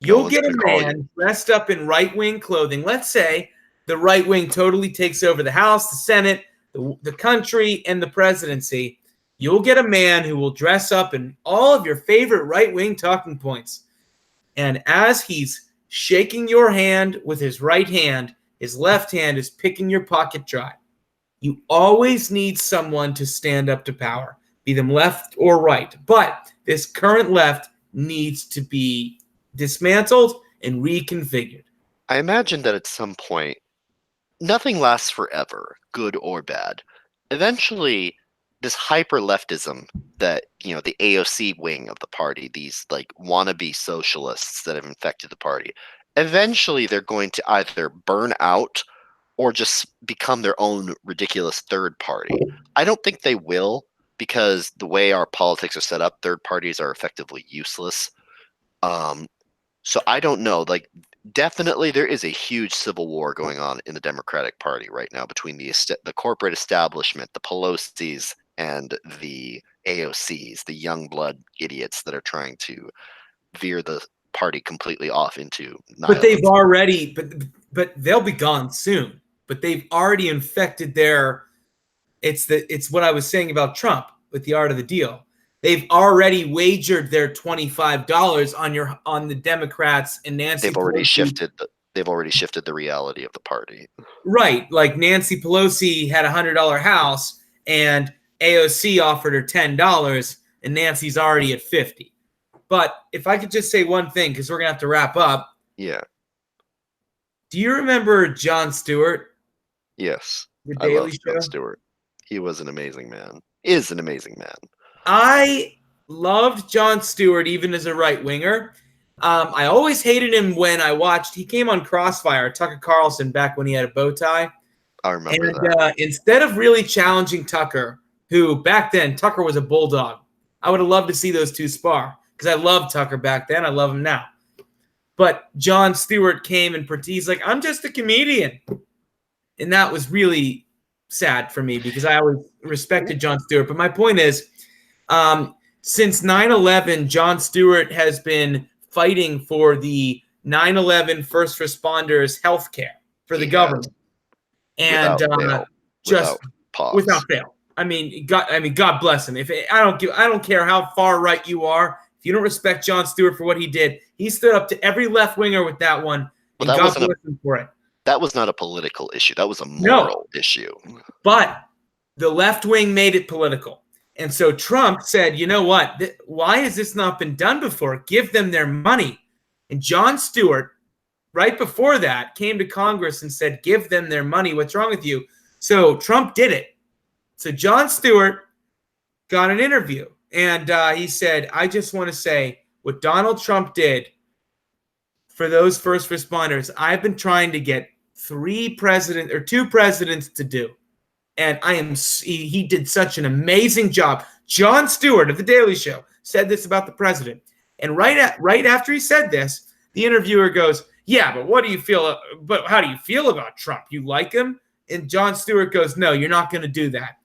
you'll one's get a gonna call man dressed up in right-wing clothing. Let's say the right wing totally takes over the House, the Senate, the country, and the presidency. You'll get a man who will dress up in all of your favorite right-wing talking points. And as he's shaking your hand with his right hand, his left hand is picking your pocket dry. You always need someone to stand up to power, be them left or right. But this current left needs to be dismantled and reconfigured. I imagine that at some point, nothing lasts forever, good or bad. Eventually, this hyper leftism that, the AOC wing of the party, these like wannabe socialists that have infected the party, eventually they're going to either burn out or just become their own ridiculous third party. I don't think they will, because the way our politics are set up, third parties are effectively useless. So I don't know. Like, definitely there is a huge civil war going on in the Democratic Party right now between the corporate establishment, the Pelosi's, and the AOCs, the young blood idiots that are trying to veer the party completely off into nihilism. But they've already, but they'll be gone soon. But they've already infected their. It's what I was saying about Trump with the art of the deal. They've already wagered their $25 on the Democrats and Nancy. They've already shifted the reality of the party. Right, like Nancy Pelosi had $100 house, and AOC offered her $10, and Nancy's already at $50. But if I could just say one thing, because we're gonna have to wrap up. Yeah. Do you remember Jon Stewart? Yes. The I Daily love Show? Jon Stewart. He was an amazing man. Is an amazing man. I loved Jon Stewart even as a right-winger. I always hated him when I watched. He came on Crossfire, Tucker Carlson, back when he had a bow tie. I remember And that. instead of really challenging Tucker, who back then, Tucker was a bulldog. I would have loved to see those two spar, because I loved Tucker back then. I love him now. But Jon Stewart came and he's like, "I'm just a comedian." And that was really sad for me, because I always respected Jon Stewart. But my point is, since 9/11, Jon Stewart has been fighting for the 9/11 first responders health care for the government. And without fail. I mean, God bless him. I don't care how far right you are. If you don't respect Jon Stewart for what he did, he stood up to every left winger with that one. And God bless him for it. That was not a political issue. That was a moral issue. But the left wing made it political. And so Trump said, "You know what? Why has this not been done before? Give them their money." And Jon Stewart, right before that, came to Congress and said, "Give them their money. What's wrong with you?" So Trump did it. So Jon Stewart got an interview, and he said, "I just want to say what Donald Trump did for those first responders, I've been trying to get two presidents to do. And he did such an amazing job." Jon Stewart of The Daily Show said this about the president. And right after he said this, the interviewer goes, "Yeah, but what do you feel? But how do you feel about Trump? You like him?" And Jon Stewart goes, "No, you're not going to do that.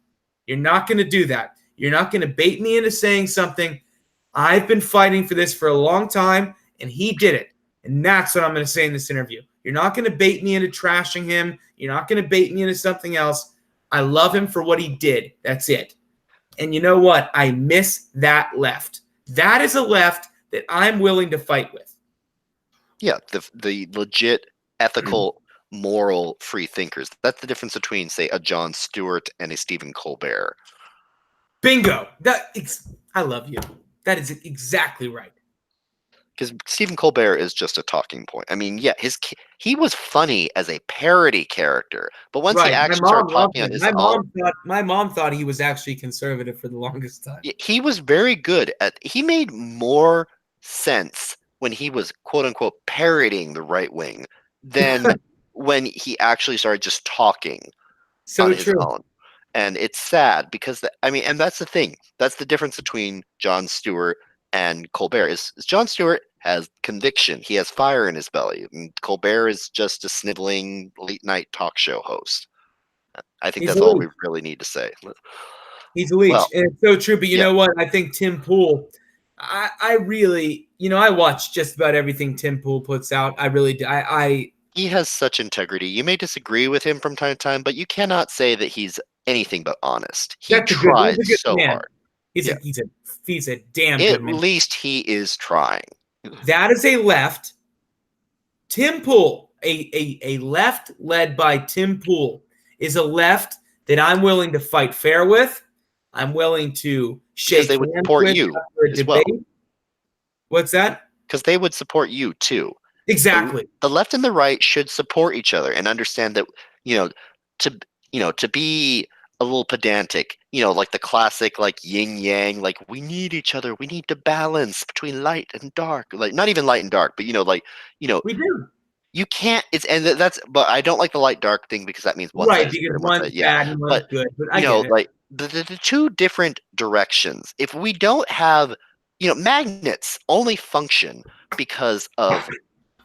You're not going to do that. You're not going to bait me into saying something. I've been fighting for this for a long time, and he did it. And that's what I'm going to say in this interview. You're not going to bait me into trashing him. You're not going to bait me into something else. I love him for what he did. That's it." And you know what? I miss that left. That is a left that I'm willing to fight with. Yeah, the legit, ethical, moral free thinkers. That's the difference between, say, a Jon Stewart and a Stephen Colbert. Bingo. I love you. That is exactly right. Because Stephen Colbert is just a talking point. I mean, yeah, he was funny as a parody character, but once he Right. My actually mom started loved talking on him. his own, My mom thought he was actually conservative for the longest time. he was very good at. He made more sense when he was quote unquote parodying the right wing than when he actually started just talking on So his true. own. And it's sad because I mean, and that's the thing. That's the difference between Jon Stewart and Colbert. Is Jon Stewart has conviction. He has fire in his belly. And Colbert is just a sniveling late night talk show host. I think He's that's a all we leech. really need to say. He's a leech. Well, And it's so true. But you yeah, know what? I think Tim Pool, I really, I watch just about everything Tim Pool puts out. I really do. he has such integrity. You may disagree with him from time to time, but you cannot say that he's anything but honest. He He's tries a good so man. hard. He's Yeah. he's a damn good At man. least he is trying. That is a left. Tim Pool, a left led by Tim Pool, is a left that I'm willing to fight fair with. I'm willing to Because shake they would hands support with you after a as well. debate. What's that? Because they would support you too. Exactly. The left and the right should support each other and understand that, you know, to to be a little pedantic, like the classic like yin yang, like we need each other, we need to balance between light and dark, like not even light and dark, but like We do. you can't. It's and that's but I don't like the light dark thing because that means one Right, side is good because and one one's side, yeah. bad and one's But good. But I get it. like the two different directions. If we don't have, magnets only function because of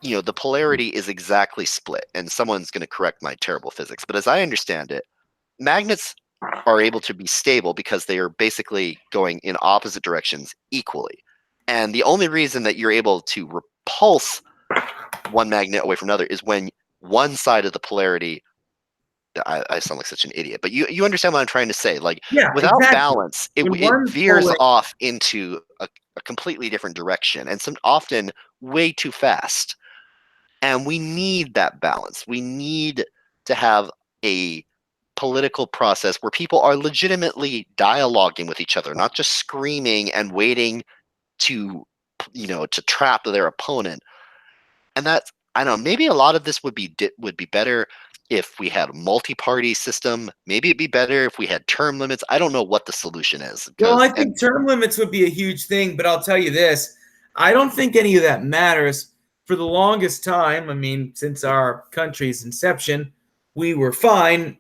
the polarity is exactly split, and someone's going to correct my terrible physics. But as I understand it, magnets are able to be stable because they are basically going in opposite directions equally. And the only reason that you're able to repulse one magnet away from another is when one side of the polarity. I sound like such an idiot, but you understand what I'm trying to say. Like Yeah, without exactly. balance, it When it one's veers pulling, off into a completely different direction, and some often way too fast. And we need that balance. We need to have a political process where people are legitimately dialoguing with each other, not just screaming and waiting to, to trap their opponent. And that's, I don't know, maybe a lot of this would be better if we had a multi-party system. Maybe it'd be better if we had term limits. I don't know what the solution is well, I because think term limits would be a huge thing, but I'll tell you this. I don't think any of that matters. For the longest time, I mean, since our country's inception, we were fine.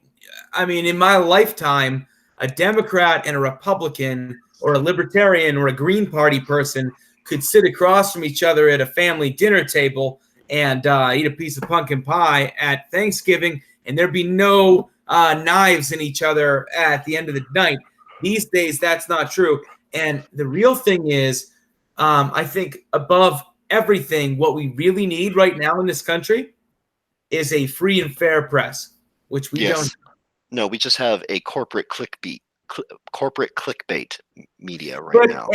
I mean, in my lifetime, a Democrat and a Republican or a Libertarian or a Green Party person could sit across from each other at a family dinner table and eat a piece of pumpkin pie at Thanksgiving, and there'd be no knives in each other at the end of the night. These days, that's not true. And the real thing is, I think above everything, what we really need right now in this country is a free and fair press, which we don't. yes, no, we just have a corporate clickbait media right But now.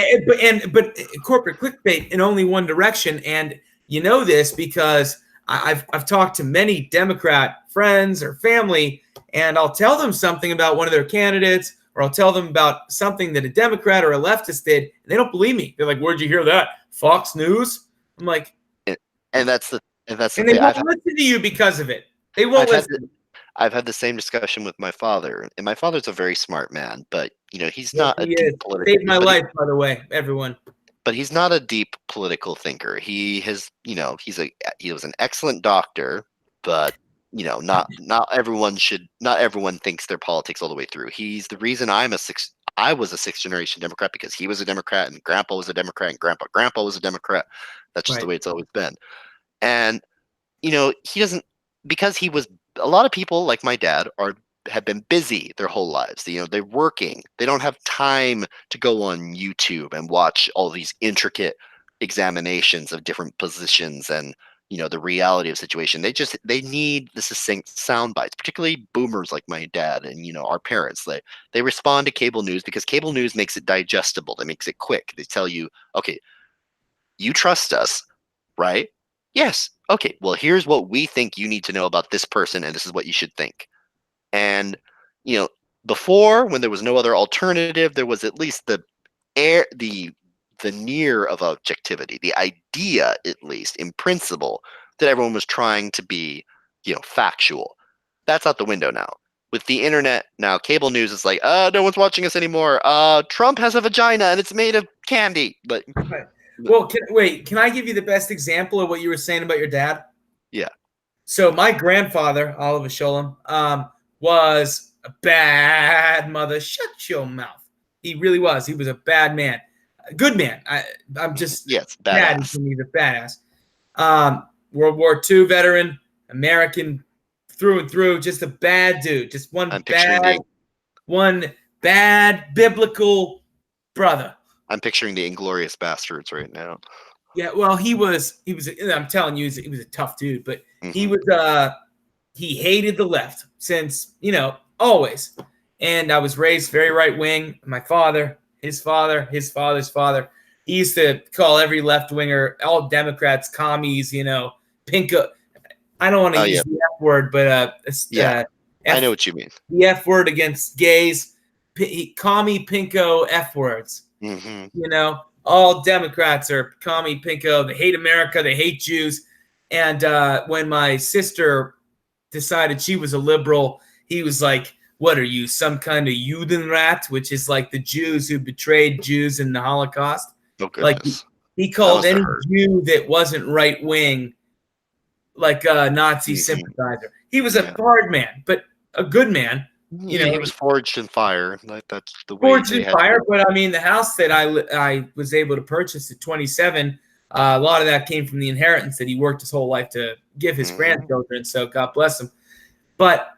but corporate clickbait in only one direction, and you know this because I've talked to many Democrat friends or family, and I'll tell them something about one of their candidates, or I'll tell them about something that a Democrat or a leftist did, and they don't believe me. They're like, "Where'd you hear that? Fox News?" I'm like, And, and that's the and they thing. won't listen to you because of it. They won't I've had listen. I've had the same discussion with my father, and my father's a very smart man, but he's Yes, not a he deep is. political, Saved my life, by the way, everyone. but he's not a deep political thinker. He has, he was an excellent doctor, but not everyone thinks their politics all the way through. He's the reason I was a sixth generation Democrat because he was a Democrat and grandpa was a Democrat and grandpa was a Democrat. That's just the Right. way it's always been. And he doesn't because he was a lot of people like my dad have been busy their whole lives. They're working. They don't have time to go on YouTube and watch all these intricate examinations of different positions and the reality of the situation. They need the succinct sound bites, particularly boomers like my dad and our parents. They respond to cable news because cable news makes it digestible. They makes it quick. They tell you, okay, you trust us, right? Yes. Okay. Well, here's what we think you need to know about this person, and this is what you should think. And you know, before when there was no other alternative, there was at least air the near of objectivity, the idea, at least in principle, that everyone was trying to be, factual. That's out the window now. With the internet now, cable news is like, no one's watching us anymore. Trump has a vagina and it's made of candy. But Right. Well, can I give you the best example of what you were saying about your dad? yeah, So my grandfather, Oliver Sholem, was a bad mother. Shut your mouth. He really was. He was a bad man. A good man. I'm just yes, bad. badass. He's a badass. World War II veteran, American through and through, just a bad dude. Just one bad biblical brother. I'm picturing the Inglorious Bastards right now. Yeah, well, he was. I'm telling you, he was a tough dude, but he was. He hated the left since always. And I was raised very right wing. My father, his father, his father's father. He used to call every left winger, all Democrats, commies. Pinko. I don't want to use the F word, but I know what you mean. The F word against gays, commie, pinko, F words. All Democrats are commie, pinko. They hate America. They hate Jews. And when my sister decided she was a liberal, he was like, "What are you, some kind of Judenrat?" Which is like the Jews who betrayed Jews in the Holocaust. Oh, goodness. Like he called any Jew that wasn't right wing like a Nazi sympathizer. He was a hard man, but a good man. He was forged in fire. That's the way. Forged in fire, but I mean, the house that I was able to purchase at 27, a lot of that came from the inheritance that he worked his whole life to give his grandchildren. So God bless him. But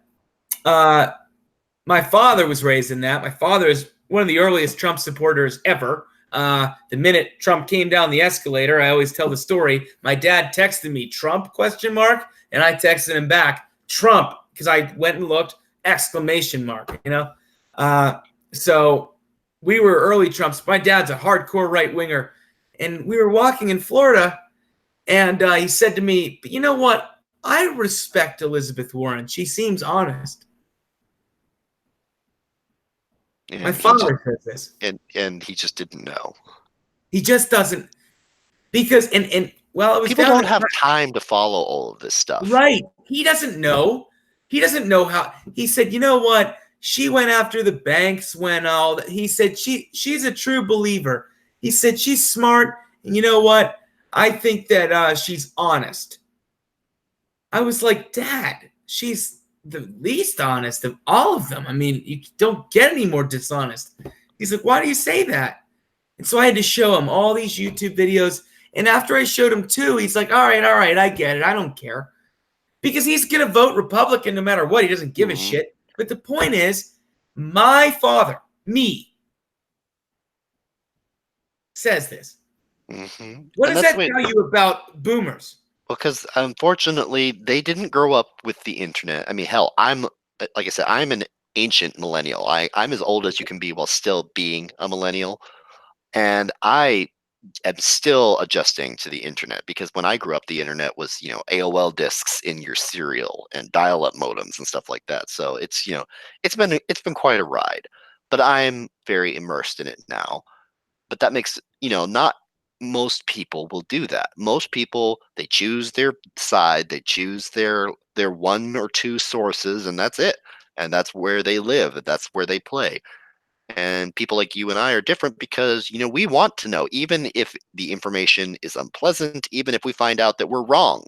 my father was raised in that. My father is one of the earliest Trump supporters ever. The minute Trump came down the escalator, I always tell the story. My dad texted me, "Trump?" ? And I texted him back, "Trump," because I went and looked, ! So we were early Trumps. My dad's a hardcore right winger, and we were walking in Florida, and he said to me, "But you know what? I respect Elizabeth Warren. She seems honest." And my father says this, and he just didn't know. He just doesn't, because it was people don't have time to follow all of this stuff, right? He doesn't know. He doesn't know how. He said, "You know what? She went after the banks when all that." He said she's a true believer. He said she's smart, and you know what? I think that she's honest. I was like, "Dad, she's the least honest of all of them. I mean, you don't get any more dishonest." He's like, "Why do you say that?" And so I had to show him all these YouTube videos. And after I showed him 2, he's like, all right, I get it. I don't care. Because he's going to vote Republican no matter what. He doesn't give a shit. But the point is, my father, me, says this. What does that tell you about boomers? Because unfortunately, they didn't grow up with the internet. I mean, hell, like I said, I'm an ancient millennial. I'm as old as you can be while still being a millennial. And I am still adjusting to the internet, because when I grew up, the internet was, AOL discs in your cereal and dial-up modems and stuff like that. So it's been quite a ride, but I'm very immersed in it now. But that makes, not most people will do that. Most people, they choose their side, they choose their 1 or 2 sources, and that's it. And that's where they live, and that's where they play. And people like you and I are different because, we want to know, even if the information is unpleasant, even if we find out that we're wrong.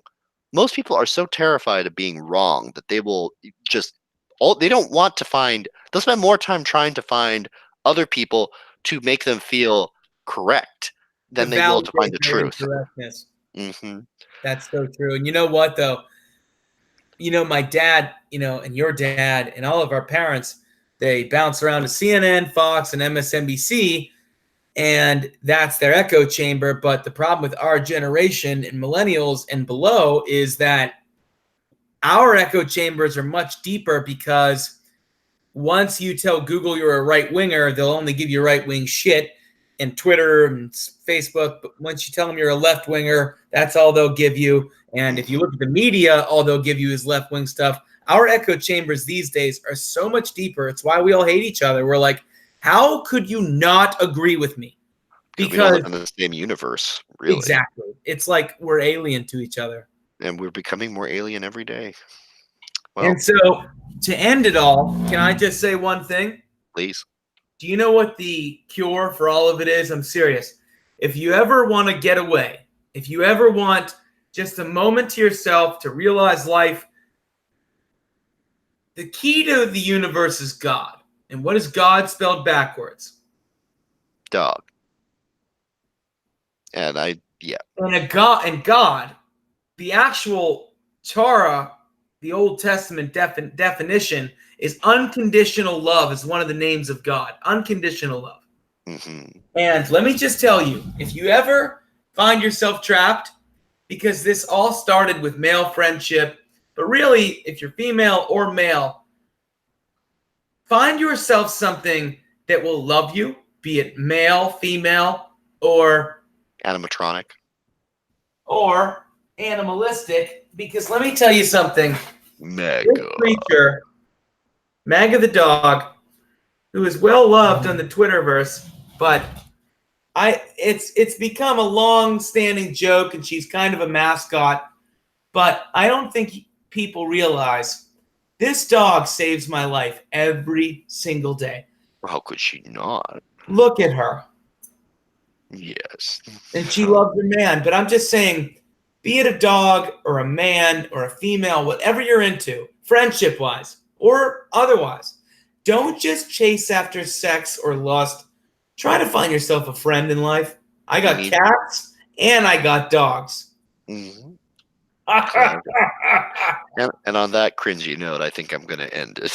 Most people are so terrified of being wrong that they will they don't want to they'll spend more time trying to find other people to make them feel correct than they will to find the truth. That's so true. And you know what, though? My dad, and your dad and all of our parents, they bounce around to CNN, Fox, and MSNBC, and that's their echo chamber. But the problem with our generation and millennials and below is that our echo chambers are much deeper, because once you tell Google you're a right winger, they'll only give you right wing shit. and Twitter and Facebook. But once you tell them you're a left winger, that's all they'll give you. And if you look at the media, all they'll give you is left wing stuff. Our echo chambers these days are so much deeper. It's why we all hate each other. We're like, how could you not agree with me? Because we don't Because live in the same universe, really. exactly, it's like we're alien to each other. And we're becoming more alien every day. Well, And so to end it all, can I just say one thing? please. Do you know what the cure for all of it is? I'm serious. If you ever want to get away, if you ever want just a moment to yourself to realize life, the key to the universe is God. And what is God spelled backwards? Dog. And yeah. And God, the actual Torah, the Old Testament definition is unconditional love is one of the names of God. Unconditional love. Mm-hmm. And let me just tell you, if you ever find yourself trapped, because this all started with male friendship, but really, if you're female or male, find yourself something that will love you, be it male, female, or Animatronic. or animalistic, because let me tell you something. Mega. This creature, Magga the dog, who is well loved on the Twitterverse, but it's become a long-standing joke, and she's kind of a mascot. But I don't think people realize this dog saves my life every single day. How could she not? Look at her. Yes. And she loves a man. But I'm just saying, be it a dog or a man or a female, whatever you're into, friendship-wise or otherwise, don't just chase after sex or lust. Try to find yourself a friend in life. I got cats and I got dogs. Mm-hmm. And on that cringy note, I think I'm going to end it.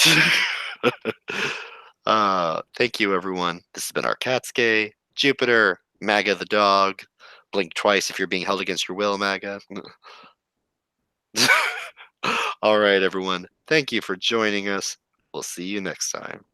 Thank you, everyone. This has been our Catskay, Jewpiter, Magga the dog. Blink twice if you're being held against your will, Magga. All right, everyone. Thank you for joining us. We'll see you next time.